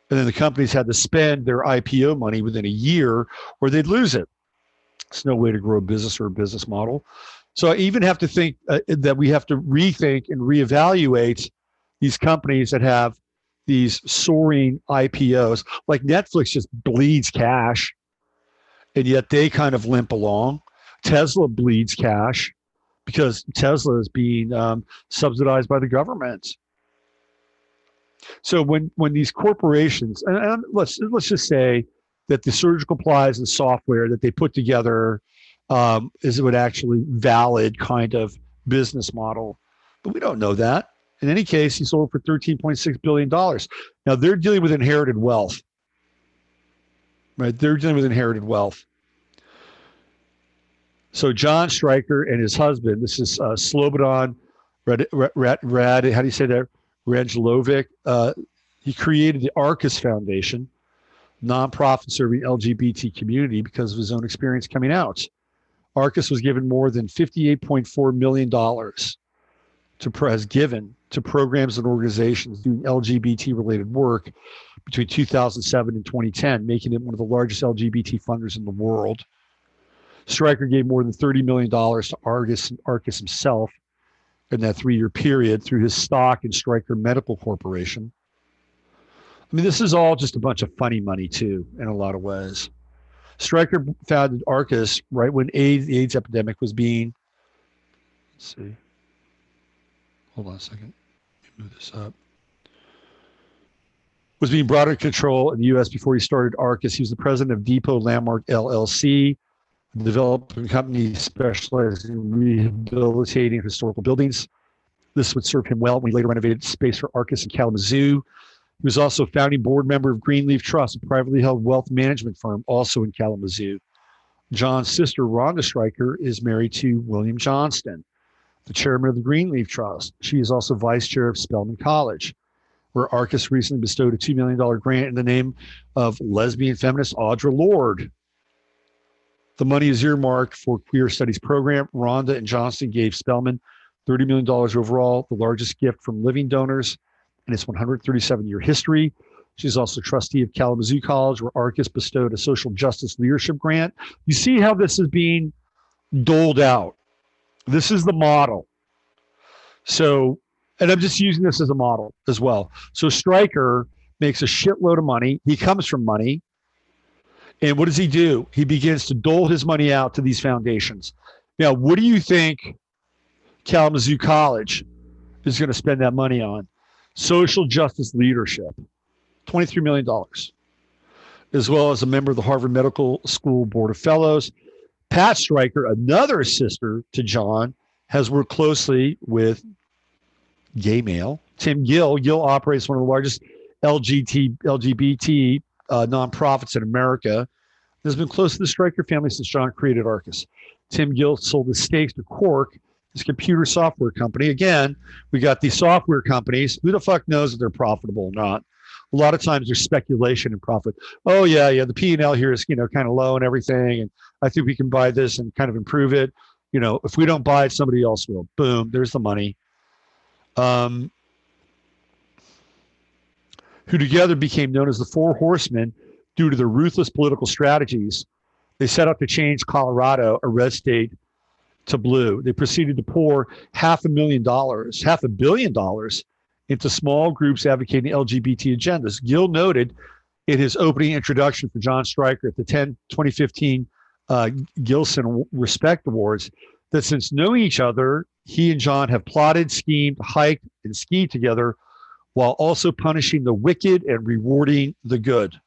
And then the companies had to spend their IPO money within a year or they'd lose it. It's no way to grow a business or a business model. So I even have to think that we have to rethink and reevaluate these companies that have these soaring IPOs. Like Netflix just bleeds cash, and yet they kind of limp along. Tesla bleeds cash because Tesla is being subsidized by the government. So when these corporations, and let's just say that the surgical supplies and software that they put together is an actually valid kind of business model, but we don't know that. In any case, he sold for $13.6 billion. Now, they're dealing with inherited wealth, right? They're dealing with inherited wealth. So John Stryker and his husband, this is Slobodan Rad, how do you say that? Radlovic. He created the Arcus Foundation, nonprofit serving LGBT community because of his own experience coming out. Arcus was given more than $58.4 million has given to programs and organizations doing LGBT-related work between 2007 and 2010, making it one of the largest LGBT funders in the world. Stryker gave more than $30 million to Arcus himself in that 3-year period through his stock in Stryker Medical Corporation. I mean, this is all just a bunch of funny money, too, in a lot of ways. Stryker founded Arcus right when the AIDS epidemic was being, let's see. Hold on a second. Let me move this up. Was being brought under control in the U.S. before he started Arcus. He was the president of Depot Landmark LLC, a development company specialized in rehabilitating historical buildings. This would serve him well when he later renovated space for Arcus in Kalamazoo. He was also a founding board member of Greenleaf Trust, a privately held wealth management firm, also in Kalamazoo. John's sister, Rhonda Stryker, is married to William Johnston, the chairman of the Greenleaf Trust. She is also vice chair of Spelman College, where Arcus recently bestowed a $2 million grant in the name of lesbian feminist Audre Lorde. The money is earmarked for queer studies program. Rhonda and Johnston gave Spelman $30 million overall, the largest gift from living donors in its 137-year history. She's also trustee of Kalamazoo College, where Arcus bestowed a social justice leadership grant. You see how this is being doled out. This is the model. So, and I'm just using this as a model as well. So Stryker makes a shitload of money. He comes from money. And what does he do? He begins to dole his money out to these foundations. Now, what do you think Kalamazoo College is going to spend that money on? Social justice leadership, $23 million, as well as a member of the Harvard Medical School Board of Fellows. Pat Stryker, another sister to John, has worked closely with gay male Tim Gill. Gill operates one of the largest LGBT nonprofits in America. Has been close to the Stryker family since John created Arcus. Tim Gill sold his stakes to Quark, his computer software company. Again, we got these software companies. Who the fuck knows if they're profitable or not? A lot of times there's speculation in profit. Oh yeah, the P&L here is kind of low and everything, and I think we can buy this and kind of improve it. If we don't buy it, somebody else will. Boom, there's the money. Who together became known as the Four Horsemen due to their ruthless political strategies. They set out to change Colorado, a red state, to blue. They proceeded to pour $500 million into small groups advocating LGBT agendas. Gill noted in his opening introduction for John Stryker at the 2015 Gilson Respect Awards, that since knowing each other, he and John have plotted, schemed, hiked, and skied together while also punishing the wicked and rewarding the good.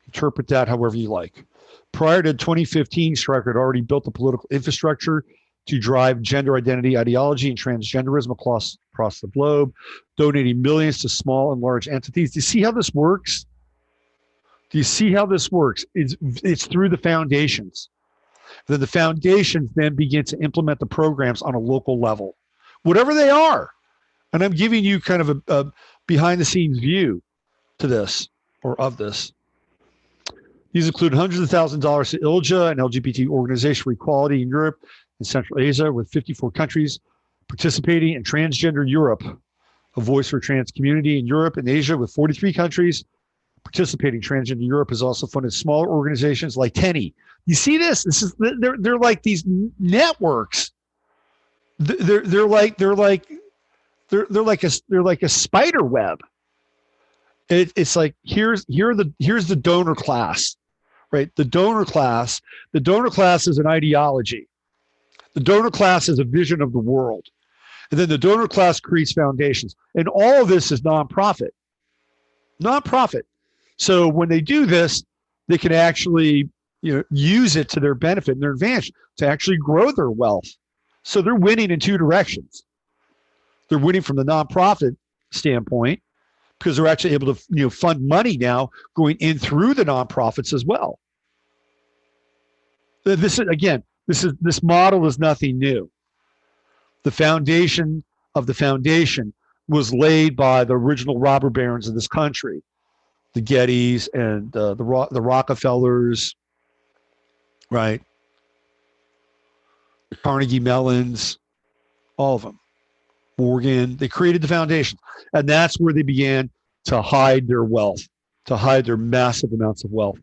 Interpret that however you like. Prior to 2015, Stryker had already built the political infrastructure to drive gender identity ideology and transgenderism across the globe, donating millions to small and large entities. Do you see how this works? Do you see how this works? It's through the foundations. Then the foundations then begin to implement the programs on a local level, whatever they are. And I'm giving you kind of a behind the scenes view to this or of this. These include hundreds of thousands of dollars to ILGA, an LGBT organization for equality in Europe and Central Asia, with 54 countries participating, in Transgender Europe, a voice for trans community in Europe and Asia, with 43 countries participating. Transgender Europe has also funded smaller organizations like TENI. You see this? They're like these networks. They're like a spider web. It's like here's the donor class, right? The donor class is an ideology. The donor class is a vision of the world. And then the donor class creates foundations. And all of this is nonprofit. Nonprofit. So when they do this, they can actually use it to their benefit and their advantage to actually grow their wealth. So they're winning in two directions. They're winning from the nonprofit standpoint because they're actually able to fund money now going in through the nonprofits as well. This model is nothing new. The foundation of the foundation was laid by the original robber barons of this country, the Gettys and the Rockefellers, right? The Carnegie Mellons, all of them. Morgan, they created the foundation. And that's where they began to hide their wealth, to hide their massive amounts of wealth,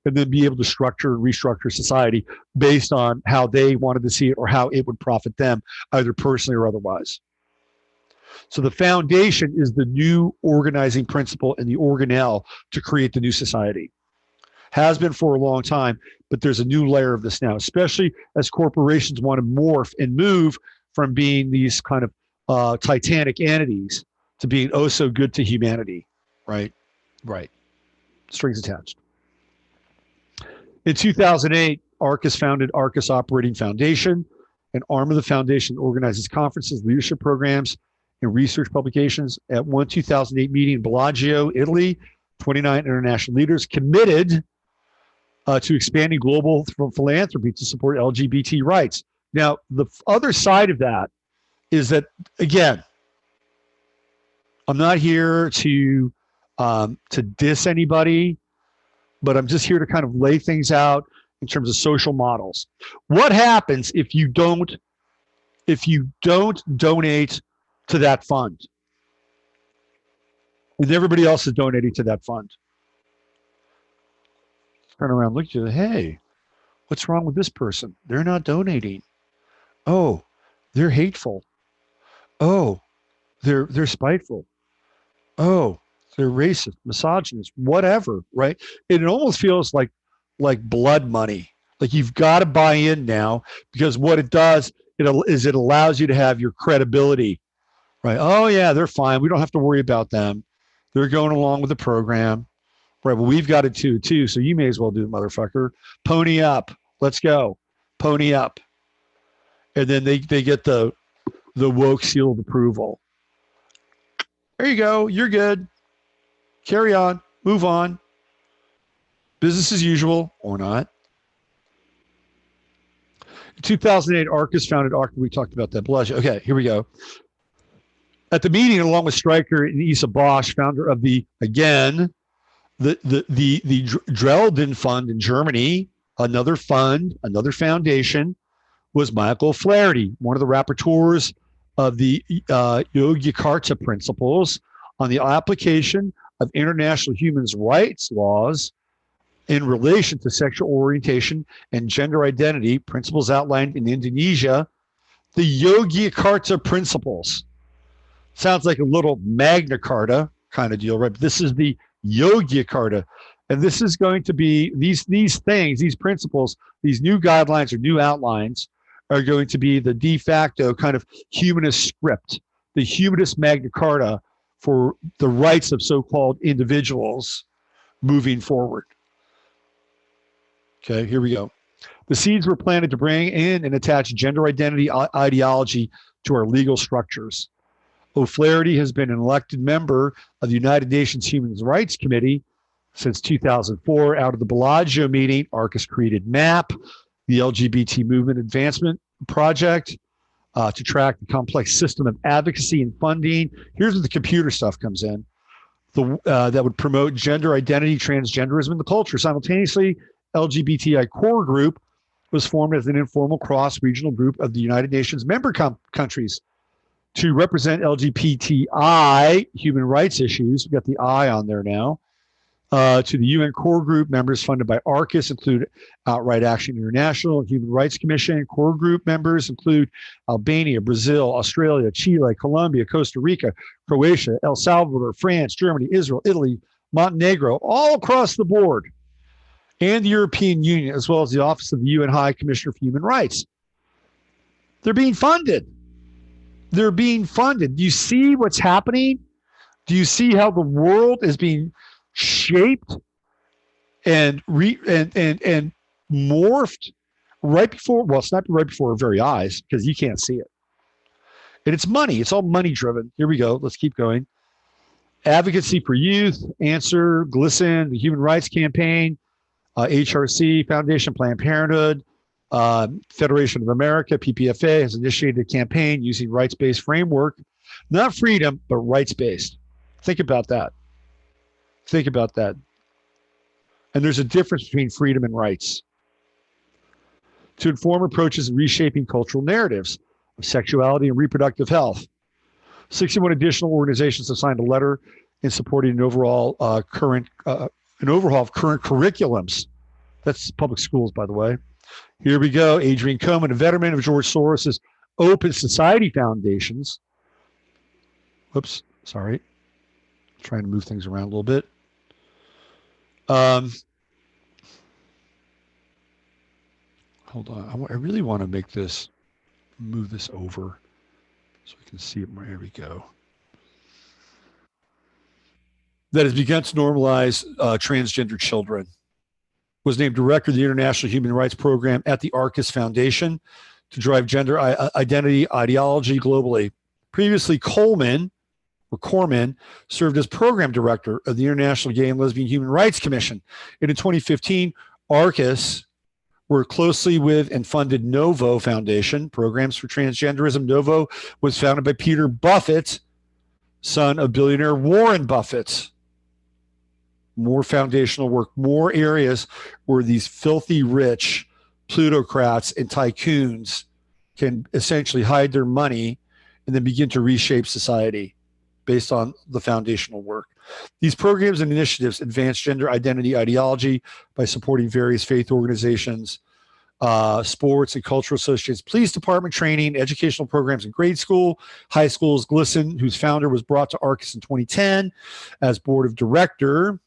and then be able to structure and restructure society based on how they wanted to see it or how it would profit them, either personally or otherwise. So the foundation is the new organizing principle and the organelle to create the new society. Has been for a long time, but there's a new layer of this now, especially as corporations want to morph and move from being these kind of titanic entities to being oh so good to humanity, right? Right. Strings attached. In 2008, Arcus founded Arcus Operating Foundation, an arm of the foundation that organizes conferences, leadership programs, and research publications. At one 2008 meeting in Bellagio, Italy, 29 international leaders committed to expanding global philanthropy to support LGBT rights. Now, the other side of that is that, again, I'm not here to diss anybody, but I'm just here to kind of lay things out in terms of social models. What happens if you don't donate to that fund? And everybody else is donating to that fund. Turn around, look at you, hey, what's wrong with this person? They're not donating. Oh, they're hateful. Oh, they're spiteful. Oh, they're racist, misogynist, whatever, right? It almost feels like blood money. Like you've got to buy in now, because what it does is it allows you to have your credibility, right? Oh yeah, they're fine. We don't have to worry about them. They're going along with the program, right? Well, we've got it too. So you may as well do it, motherfucker. Pony up. Let's go. Pony up. And then they get the woke seal of approval. There you go. You're good. Carry on. Move on. Business as usual or not. In 2008, Arcus founded Arcus. We talked about that. Bellagio. Okay, here we go. At the meeting, along with Stryker and Isa Bosch, founder of the Drelden Fund in Germany, another foundation, was Michael Flaherty, one of the rapporteurs of the Yogyakarta Principles on the application of international human rights laws in relation to sexual orientation and gender identity, principles outlined in Indonesia, the Yogyakarta Principles. Sounds like a little Magna Carta kind of deal, right? But this is the Yogyakarta. And this is going to be these things, these principles, these new guidelines or new outlines are going to be the de facto kind of humanist script, the humanist Magna Carta for the rights of so-called individuals moving forward. Okay, here we go. The seeds were planted to bring in and attach gender identity ideology to our legal structures. O'Flaherty has been an elected member of the United Nations Human Rights Committee since 2004. Out of the Bellagio meeting, Arcus created MAP, the LGBT Movement Advancement Project, to track the complex system of advocacy and funding. Here's where the computer stuff comes in. That would promote gender identity, transgenderism in the culture. Simultaneously, LGBTI core group was formed as an informal cross-regional group of the United Nations member countries to represent LGBTI human rights issues. We've got the I on there now. To the UN core group, members funded by Arcus include Outright Action International, Human Rights Commission. Core group members include Albania, Brazil, Australia, Chile, Colombia, Costa Rica, Croatia, El Salvador, France, Germany, Israel, Italy, Montenegro, all across the board, and the European Union, as well as the Office of the UN High Commissioner for Human Rights. They're being funded. They're being funded. Do you see what's happening? Do you see how the world is being shaped and morphed right before? Well, it's not right before our very eyes because you can't see it. And it's money. It's all money driven. Here we go. Let's keep going. Advocacy for Youth, Answer, GLSEN, the Human Rights Campaign, HRC, Foundation Planned Parenthood, Federation of America, PPFA, has initiated a campaign using rights-based framework, not freedom, but rights-based. Think about that. Think about that. And there's a difference between freedom and rights. To inform approaches in reshaping cultural narratives of sexuality and reproductive health. 61 additional organizations have signed a letter in supporting an overhaul of current curriculums. That's public schools, by the way. Here we go. Adrian Coleman, a veteran of George Soros's Open Society Foundations. Whoops, sorry. Trying to move things around a little bit. Hold on. I really want to move this over so we can see it more. Here we go. That has begun to normalize transgender children. Was named director of the International Human Rights Program at the Arcus Foundation to drive gender identity ideology globally. Previously, Corman served as program director of the International Gay and Lesbian Human Rights Commission. And in 2015, Arcus worked closely with and funded Novo Foundation, programs for transgenderism. Novo was founded by Peter Buffett, son of billionaire Warren Buffett. More foundational work, more areas where these filthy rich plutocrats and tycoons can essentially hide their money and then begin to reshape society based on the foundational work. These programs and initiatives advance gender identity ideology by supporting various faith organizations, sports and cultural associations, police department training, educational programs in grade school, high schools. GLSEN, whose founder was brought to Arcus in 2010 as board of director,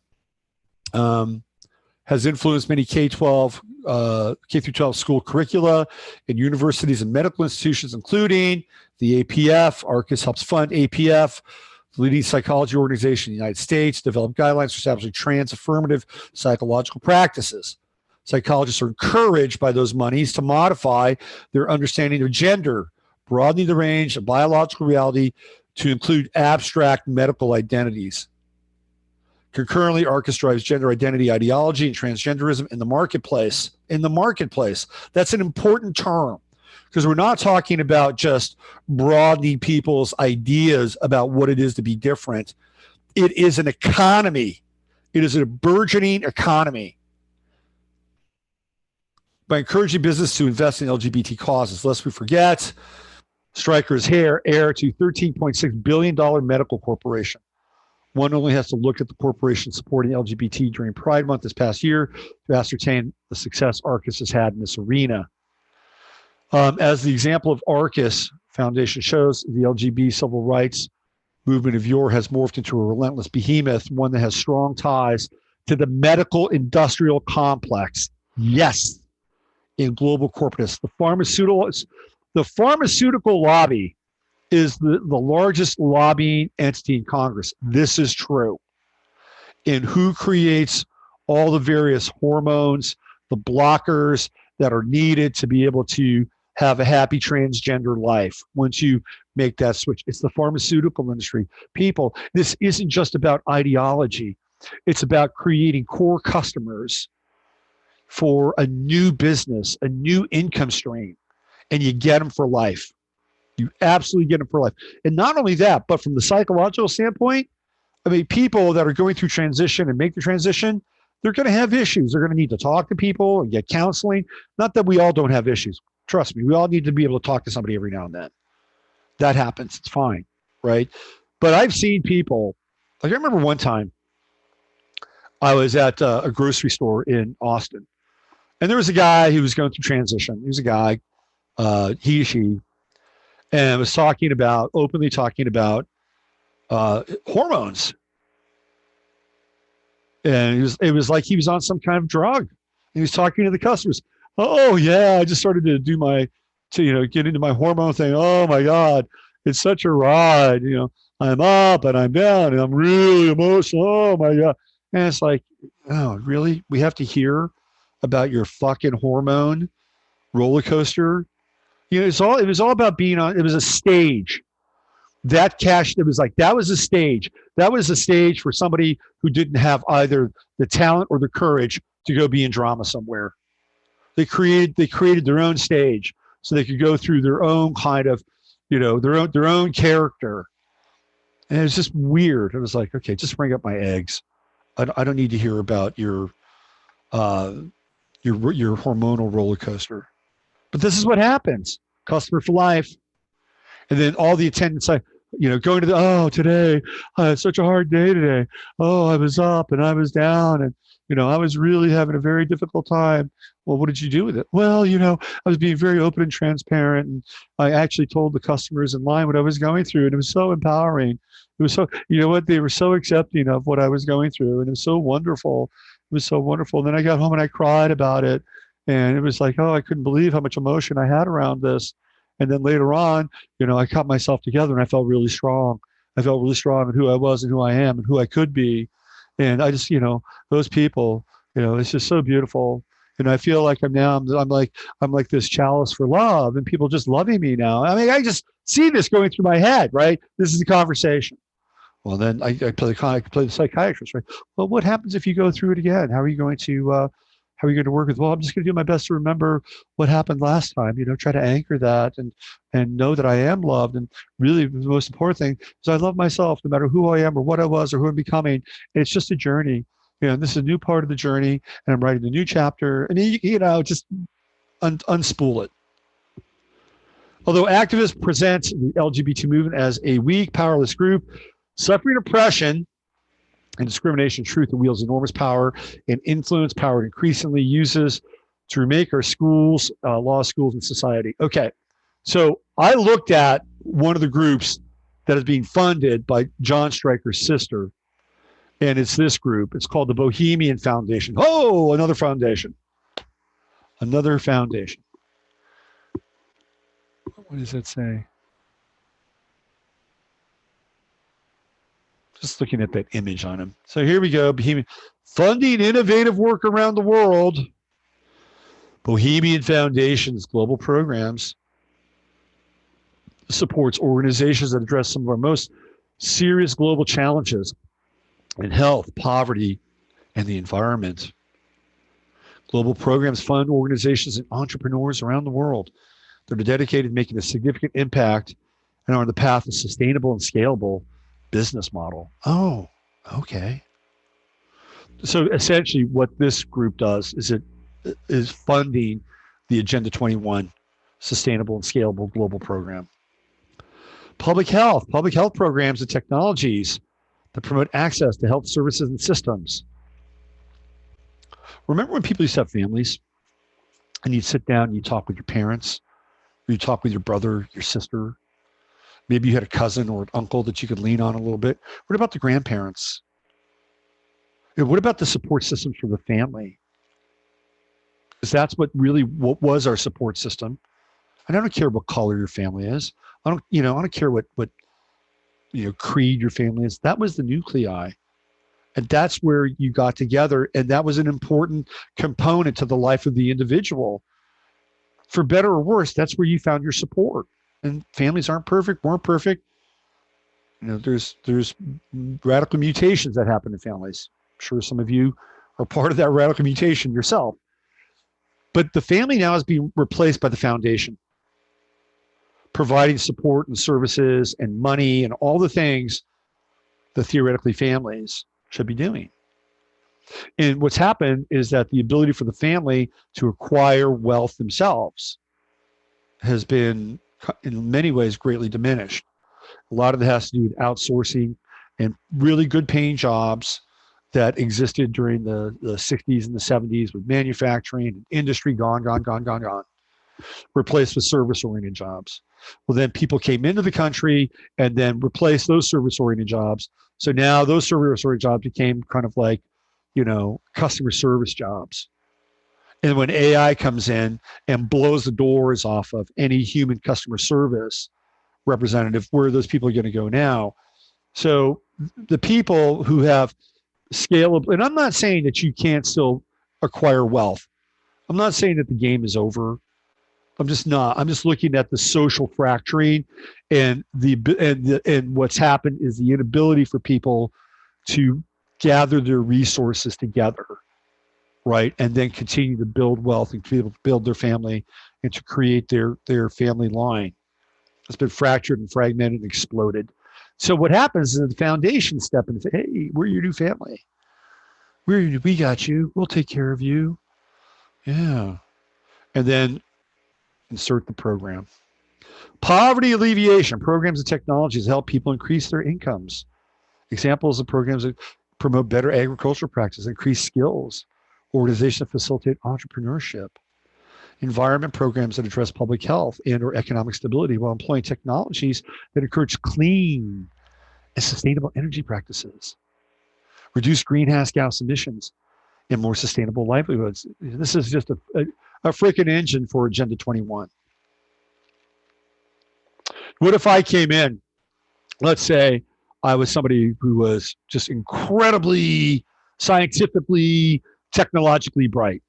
has influenced many K through 12 school curricula in universities and medical institutions, including the APF. Arcus helps fund APF, the leading psychology organization in the United States, develop guidelines for establishing trans affirmative psychological practices. Psychologists are encouraged by those monies to modify their understanding of gender, broadening the range of biological reality to include abstract medical identities. Concurrently, Arcus drives gender identity ideology and transgenderism in the marketplace. In the marketplace, that's an important term because we're not talking about just broadening people's ideas about what it is to be different. It is an economy. It is a burgeoning economy. By encouraging business to invest in LGBT causes, lest we forget, Stryker's heir to $13.6 billion medical corporation. One only has to look at the corporation supporting LGBT during Pride Month this past year to ascertain the success Arcus has had in this arena. As the example of Arcus Foundation shows, the LGBT civil rights movement of yore has morphed into a relentless behemoth, one that has strong ties to the medical industrial complex. Yes, in global corporates. The pharmaceutical lobby is the largest lobbying entity in Congress. This is true. And who creates all the various hormones, the blockers that are needed to be able to have a happy transgender life once you make that switch? It's the pharmaceutical industry. People, this isn't just about ideology. It's about creating core customers for a new business, a new income stream, and you get them for life. You absolutely get them for life. And not only that, but from the psychological standpoint, I mean, people that are going through transition and make the transition, they're going to have issues. They're going to need to talk to people and get counseling. Not that we all don't have issues. Trust me, we all need to be able to talk to somebody every now and then. That happens. It's fine, right? But I've seen people, like I remember one time I was at a grocery store in Austin, and there was a guy who was going through transition. He was a guy, she, and was openly talking about hormones. And it was like he was on some kind of drug. He was talking to the customers. Oh yeah, I just started to get into my hormone thing. Oh my God, it's such a ride. I'm up and I'm down and I'm really emotional. Oh my God. And it's like, oh, really? We have to hear about your fucking hormone roller coaster? It was all about being on, it was a stage. That was a stage. That was a stage for somebody who didn't have either the talent or the courage to go be in drama somewhere. They created their own stage so they could go through their own kind of, their own character. And it was just weird. It was like, okay, just bring up my eggs. I don't need to hear about your hormonal roller coaster. But this is what happens. Customer for life. And then all the attendants, going to today, I had such a hard day today. Oh, I was up and I was down and, I was really having a very difficult time. Well, what did you do with it? Well, I was being very open and transparent. And I actually told the customers in line what I was going through. And it was so empowering. It was so, they were so accepting of what I was going through. And it was so wonderful. It was so wonderful. And then I got home and I cried about it. And it was like, oh, I couldn't believe how much emotion I had around this. And then later on, I caught myself together and I felt really strong. I felt really strong in who I was and who I am and who I could be. And I just, those people, it's just so beautiful. And I feel like I'm like this chalice for love and people just loving me now. I mean, I just see this going through my head, right? This is a conversation. Well, then I play the psychiatrist, right? Well, what happens if you go through it again? How are you going to work with? Well, I'm just going to do my best to remember what happened last time, try to anchor that and know that I am loved. And really the most important thing is I love myself no matter who I am or what I was or who I'm becoming. And it's just a journey. This is a new part of the journey and I'm writing a new chapter and, just unspool it. Although activists present the LGBT movement as a weak, powerless group, suffering oppression and discrimination, truth that wields enormous power and influence, power it increasingly uses to remake our schools, law schools, and society. Okay, so I looked at one of the groups that is being funded by John Stryker's sister, and it's this group. It's called the Bohemian Foundation. Oh, another foundation. Another foundation. What does that say? Just looking at that image on him. So here we go. Bohemian funding innovative work around the world. Bohemian Foundation's global programs supports organizations that address some of our most serious global challenges in health, poverty, and the environment. Global programs fund organizations and entrepreneurs around the world that are dedicated to making a significant impact and are on the path of sustainable and scalable business model. Oh, okay. So essentially what this group does is it is funding the Agenda 21 sustainable and scalable global program. Public health programs and technologies that promote access to health services and systems. Remember when people used to have families and you'd sit down and you talk with your parents, or you talk with your brother, your sister, maybe you had a cousin or an uncle that you could lean on a little bit. What about the grandparents? what about the support systems for the family? Because that's what was our support system. And I don't care what color your family is. I don't care what creed your family is. That was the nuclei. And that's where you got together. And that was an important component to the life of the individual. For better or worse, that's where you found your support. And families weren't perfect. There's radical mutations that happen in families. I'm sure some of you are part of that radical mutation yourself. But the family now is being replaced by the foundation, providing support and services and money and all the things the theoretically families should be doing. And what's happened is that the ability for the family to acquire wealth themselves has been, in many ways, greatly diminished. A lot of it has to do with outsourcing and really good paying jobs that existed during the 60s and the 70s with manufacturing and industry gone, replaced with service-oriented jobs. Well, then people came into the country and then replaced those service-oriented jobs. So now those service-oriented jobs became kind of like, customer service jobs. And when AI comes in and blows the doors off of any human customer service representative, where are those people going to go now? So the people who have scalable, and I'm not saying that you can't still acquire wealth. I'm not saying that the game is over. I'm just not. I'm just looking at the social fracturing, and and what's happened is the inability for people to gather their resources together, right, and then continue to build wealth and to build their family and to create their family line. It's been fractured and fragmented and exploded. So what happens is the foundation step in and say, "Hey, we're your new family. We got you. We'll take care of you." Yeah, and then insert the program. Poverty alleviation programs and technologies help people increase their incomes. Examples of programs that promote better agricultural practices, increase skills, organizations that facilitate entrepreneurship, environment programs that address public health and or economic stability while employing technologies that encourage clean and sustainable energy practices, reduce greenhouse gas emissions, and more sustainable livelihoods. This is just a freaking engine for Agenda 21. What if I came in, let's say I was somebody who was just incredibly scientifically, technologically bright,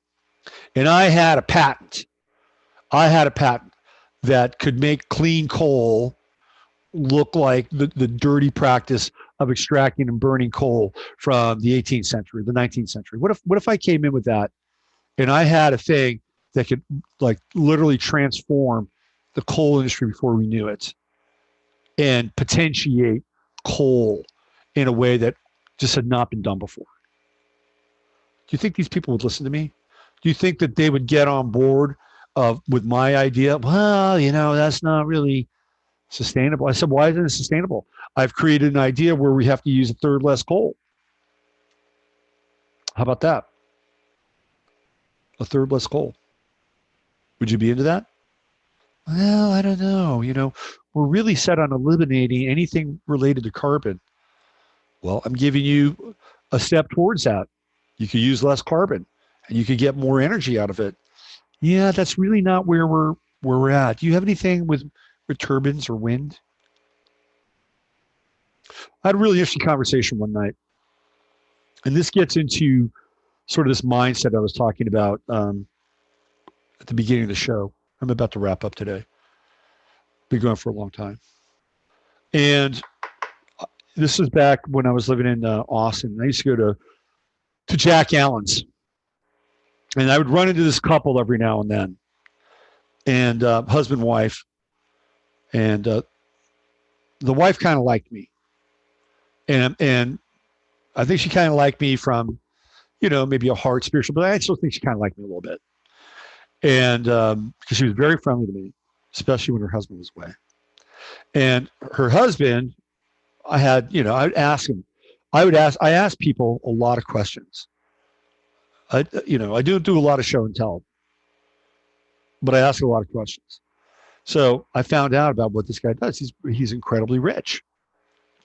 and I had a patent. That could make clean coal look like the dirty practice of extracting and burning coal from the 18th century, the 19th century. What if I came in with that and I had a thing that could like literally transform the coal industry before we knew it and potentiate coal in a way that just had not been done before? Do you think these people would listen to me? Do you think that they would get on board with my idea? Well, that's not really sustainable. I said, why isn't it sustainable? I've created an idea where we have to use a third less coal. How about that? A third less coal. Would you be into that? Well, I don't know. We're really set on eliminating anything related to carbon. Well, I'm giving you a step towards that. You could use less carbon and you could get more energy out of it. Yeah, that's really not where we're at. Do you have anything with turbines or wind? I had a really interesting conversation one night. And this gets into sort of this mindset I was talking about at the beginning of the show. I'm about to wrap up today. Been going for a long time. And this was back when I was living in Austin. I used to go to Jack Allen's. And I would run into this couple every now and then. And husband, wife. And the wife kind of liked me. And I think she kind of liked me from, maybe a heart spiritual, but I still think she kind of liked me a little bit. And because she was very friendly to me, especially when her husband was away. And her husband, I'd ask him. I ask people a lot of questions. I do a lot of show and tell, but I ask a lot of questions. So I found out about what this guy does. He's incredibly rich,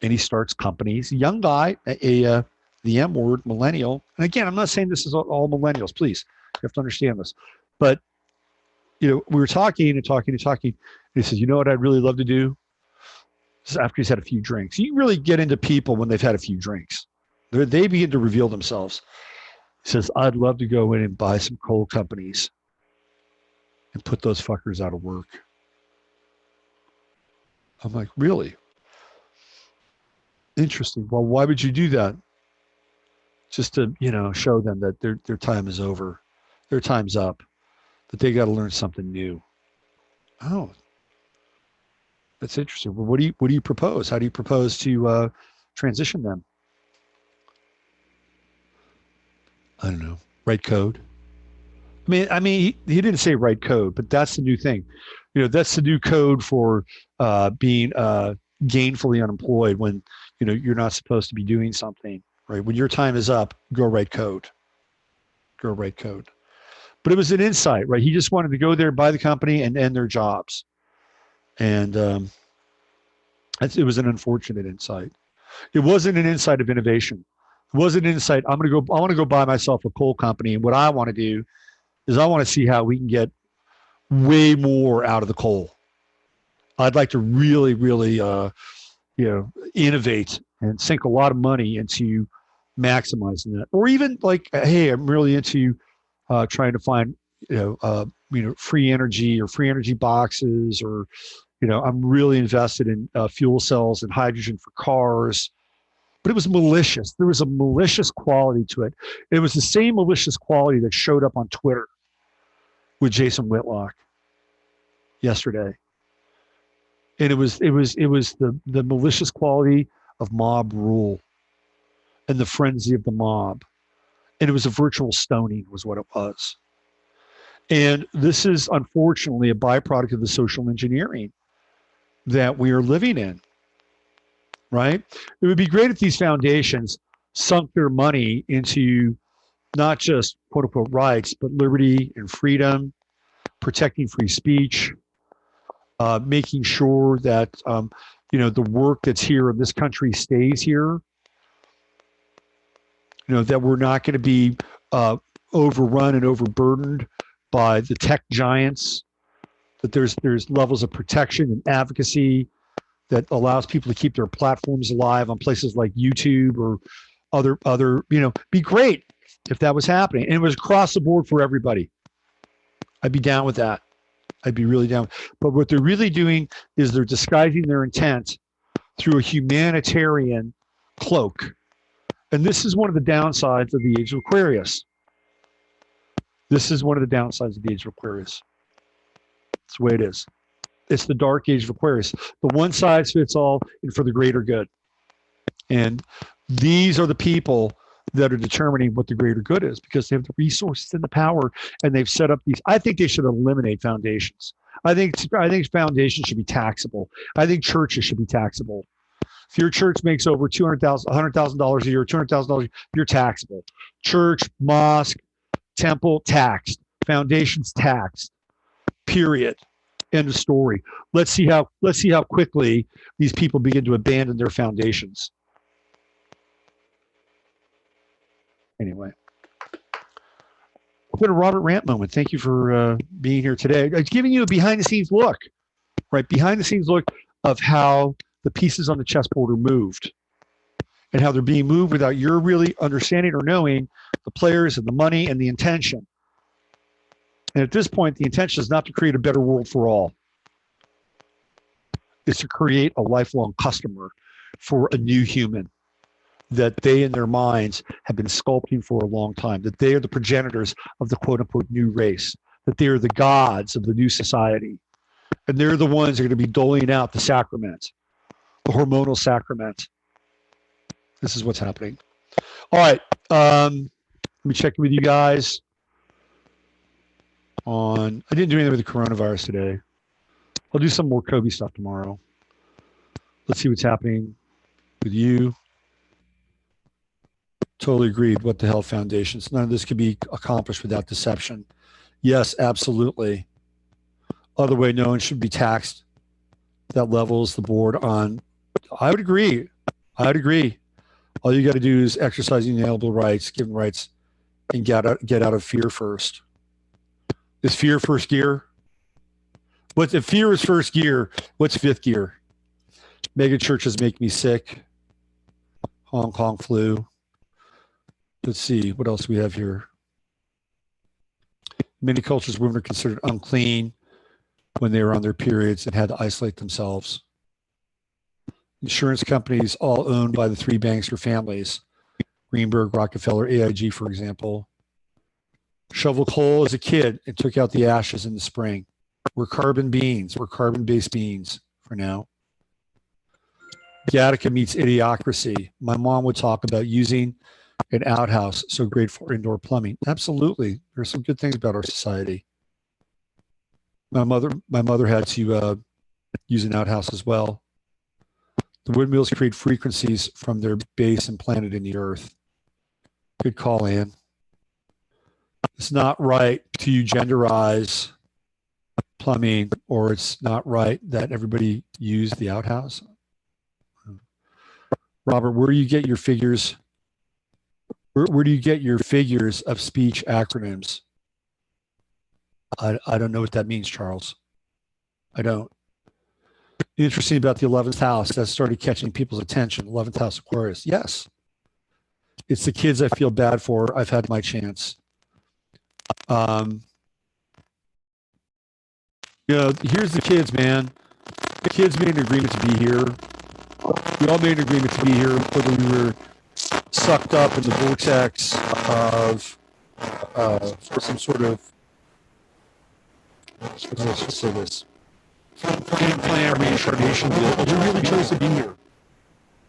and he starts companies. A young guy, a the M word, millennial. And again, I'm not saying this is all millennials, please. You have to understand this. But, we were talking and talking and talking. And he says, you know what I'd really love to do? This is after he's had a few drinks. You really get into people when they've had a few drinks. They begin to reveal themselves. He says, I'd love to go in and buy some coal companies and put those fuckers out of work. I'm like, really? Interesting. Well, why would you do that? Just to, show them that their time is over. Their time's up. That they got to learn something new. Oh, that's interesting. Well, what do you propose? How do you propose to transition them? I don't know. Write code. I mean, he didn't say write code, but that's the new thing. That's the new code for being gainfully unemployed when you're not supposed to be doing something. Right? When your time is up, go write code. Go write code. But it was an insight, right? He just wanted to go there, buy the company, and end their jobs. And it was an unfortunate insight. It wasn't an insight of innovation. It wasn't an insight. I want to go buy myself a coal company, and what I want to do is I want to see how we can get way more out of the coal. I'd like to really, really, innovate and sink a lot of money into maximizing that. Or even like, hey, I'm really into trying to find, free energy or free energy boxes, or, I'm really invested in fuel cells and hydrogen for cars. But it was malicious. There was a malicious quality to it. It was the same malicious quality that showed up on Twitter with Jason Whitlock yesterday. And it was the malicious quality of mob rule and the frenzy of the mob. And it was a virtual stoning was what it was. And this is unfortunately a byproduct of the social engineering that we are living in, right? It would be great if these foundations sunk their money into not just quote unquote rights, but liberty and freedom, protecting free speech, making sure that, the work that's here in this country stays here, that we're not going to be overrun and overburdened by the tech giants, that there's levels of protection and advocacy that allows people to keep their platforms alive on places like YouTube or other, be great if that was happening. And it was across the board for everybody. I'd be down with that. I'd be really down. But what they're really doing is they're disguising their intent through a humanitarian cloak. And this is one of the downsides of the Age of Aquarius. This is one of the downsides of the Age of Aquarius. It's the way it is. It's the dark age of Aquarius. The one size fits all and for the greater good. And these are the people that are determining what the greater good is because they have the resources and the power, and they've set up these. I think they should eliminate foundations. I think foundations should be taxable. I think churches should be taxable. If your church makes over $100,000 a year, $200,000, you're taxable. Church, mosque, temple, taxed. Foundations, taxed. Period. End of story. Let's see how quickly these people begin to abandon their foundations. Anyway, I've been a Robert Rant moment. Thank you for being here today. I'm giving you a behind-the-scenes look, right? Behind-the-scenes look of how the pieces on the chessboard are moved and how they're being moved without your really understanding or knowing the players and the money and the intention. And at this point, the intention is not to create a better world for all. It's to create a lifelong customer for a new human that they in their minds have been sculpting for a long time, that they are the progenitors of the quote unquote new race, that they are the gods of the new society. And they're the ones that are going to be doling out the sacrament, the hormonal sacrament. This is what's happening. All right. Let me check in with you guys on, I didn't do anything with the coronavirus today. I'll do some more Kobe stuff tomorrow. Let's see what's happening with you. Totally agreed. What the hell foundations? None of this could be accomplished without deception. Yes, absolutely. Other way, no one should be taxed. That levels the board on. I would agree. All you got to do is exercise inalienable rights, given rights, and get out of fear first. Is fear first gear? What's if fear is first gear? What's fifth gear? Mega churches make me sick. Hong Kong flu. Let's see what else we have here. Many cultures, women are considered unclean when they were on their periods and had to isolate themselves. Insurance companies, all owned by the three banks or families, Greenberg, Rockefeller, AIG, for example. Shovel coal as a kid and took out the ashes in the spring. We're carbon beings. We're carbon-based beings for now. Gattaca meets idiocracy. My mom would talk about using an outhouse, so great for indoor plumbing. Absolutely. There's some good things about our society. My mother had to use an outhouse as well. The windmills create frequencies from their base and planted in the earth. Good call, Ann. It's not right to genderize plumbing, or it's not right that everybody use the outhouse. Robert, where do you get your figures? Where do you get your figures of speech acronyms? I don't know what that means, Charles. I don't. Interesting about the 11th house. That started catching people's attention. 11th house Aquarius. Yes. It's the kids I feel bad for. I've had my chance. Here's the kids, man. The kids made an agreement to be here. We all made an agreement to be here, whether we were sucked up in the vortex of for some sort of, let's say this, plan reincarnation deal. We really chose to be here.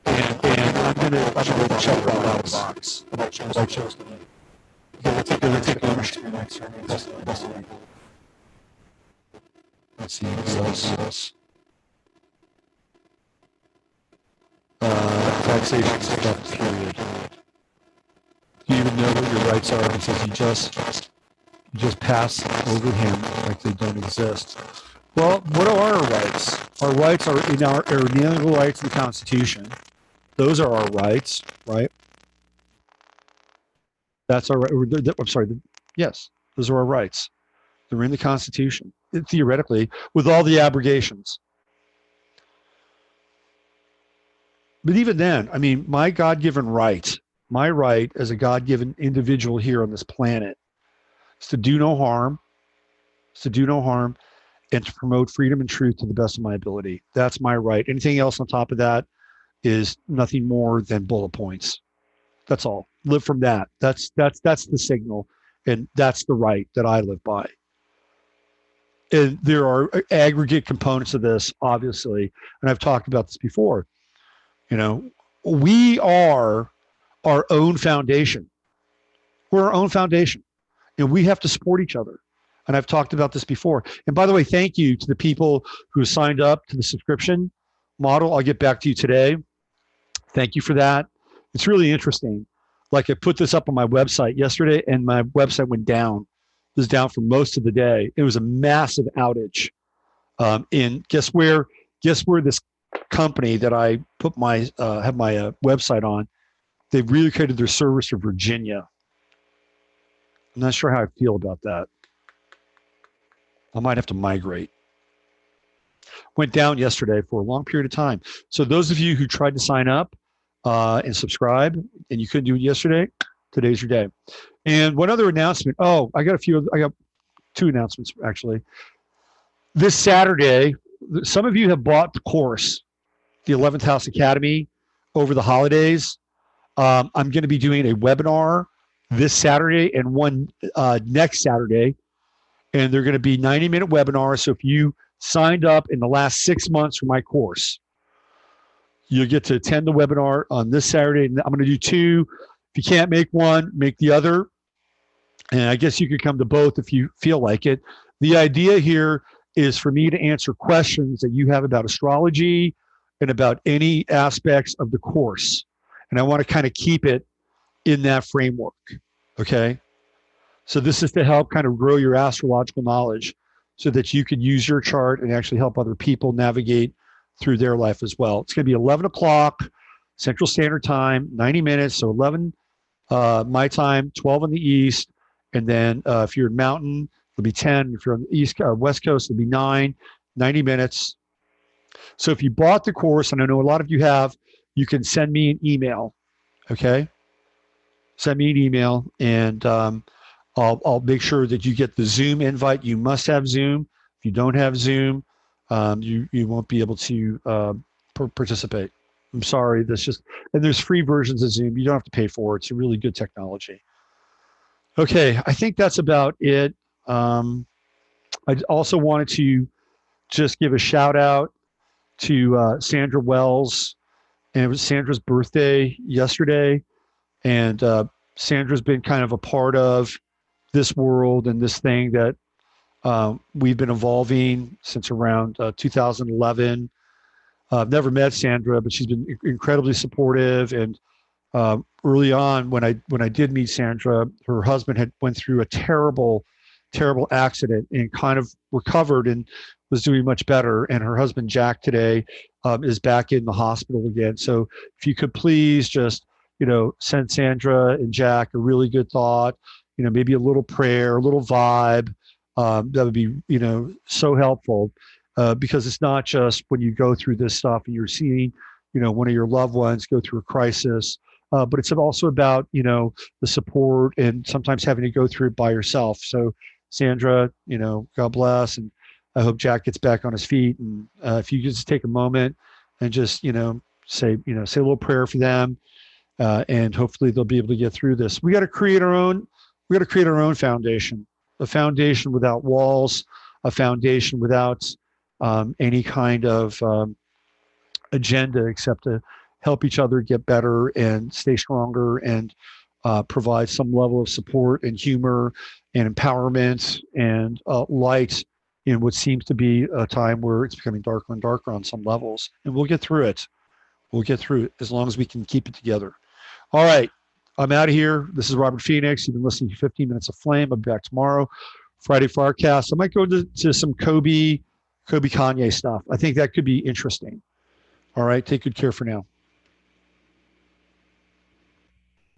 And I'm gonna check that out of the box. I chose to be. Gonna take ownership. Let's see what else. Taxation stuff, period. Do you even know what your rights are? Because you just pass over him like they don't exist. Well, what are our rights? Our rights are in our inalienable rights in the Constitution. Those are our rights, right? That's our right. I'm sorry. Yes, those are our rights. They're in the Constitution, theoretically, with all the abrogations. But even then, I mean, my God-given right, my right as a God-given individual here on this planet is to do no harm, and to promote freedom and truth to the best of my ability. That's my right. Anything else on top of that is nothing more than bullet points. That's all. Live from that. That's the signal, and that's the right that I live by. And there are aggregate components of this, obviously, and I've talked about this before. We are our own foundation. We're our own foundation, and we have to support each other. And I've talked about this before. And by the way, thank you to the people who signed up to the subscription model. I'll get back to you today. Thank you for that. It's really interesting. Like, I put this up on my website yesterday, and my website went down. It was down for most of the day. It was a massive outage. And guess where this company that I put have my website on, they've relocated their servers to Virginia. I'm not sure how I feel about that. I might have to migrate. Went down yesterday for a long period of time. So those of you who tried to sign up and subscribe and you couldn't do it yesterday, today's your day. And one other announcement. Oh, I got two announcements actually. This Saturday, some of you have bought the course, the 11th House Academy, over the holidays. I'm going to be doing a webinar this Saturday and one next Saturday. And they're going to be 90-minute webinars. So if you signed up in the last 6 months for my course, you'll get to attend the webinar on this Saturday. And I'm going to do two. If you can't make one, make the other. And I guess you could come to both if you feel like it. The idea here is for me to answer questions that you have about astrology and about any aspects of the course. And I want to kind of keep it in that framework. Okay. So this is to help kind of grow your astrological knowledge so that you can use your chart and actually help other people navigate through their life as well. It's going to be 11 o'clock Central Standard Time, 90 minutes, so 11 my time, 12 on the East, and then if you're in Mountain, it'll be 10. If you're on the East West Coast, it'll be 9, 90 minutes. So if you bought the course, and I know a lot of you have, you can send me an email, okay? Send me an email, and I'll make sure that you get the Zoom invite. You must have Zoom. If you don't have Zoom, you won't be able to participate. I'm sorry. And there's free versions of Zoom. You don't have to pay for it. It's a really good technology. Okay, I think that's about it. I also wanted to just give a shout out to Sandra Wells, and it was Sandra's birthday yesterday, and Sandra's been kind of a part of this world and this thing that we've been evolving since around 2011. I've never met Sandra, but she's been incredibly supportive. And early on, when I did meet Sandra, her husband had went through a terrible accident and kind of recovered and was doing much better. And her husband, Jack, today is back in the hospital again. So if you could please just, send Sandra and Jack a really good thought, maybe a little prayer, a little vibe, that would be, so helpful. Because it's not just when you go through this stuff and you're seeing, one of your loved ones go through a crisis, but it's also about, the support and sometimes having to go through it by yourself. So Sandra, God bless. And I hope Jack gets back on his feet. And if you just take a moment and just, say a little prayer for them, and hopefully they'll be able to get through this. We got to create our own foundation, a foundation without walls, a foundation without any kind of agenda except to help each other get better and stay stronger and provide some level of support and humor and empowerment and light in what seems to be a time where it's becoming darker and darker on some levels. And we'll get through it. We'll get through it as long as we can keep it together. All right. I'm out of here. This is Robert Phoenix. You've been listening to 15 Minutes of Flame. I'll be back tomorrow, Friday Firecast. I might go to some Kobe Kanye stuff. I think that could be interesting. All right. Take good care for now.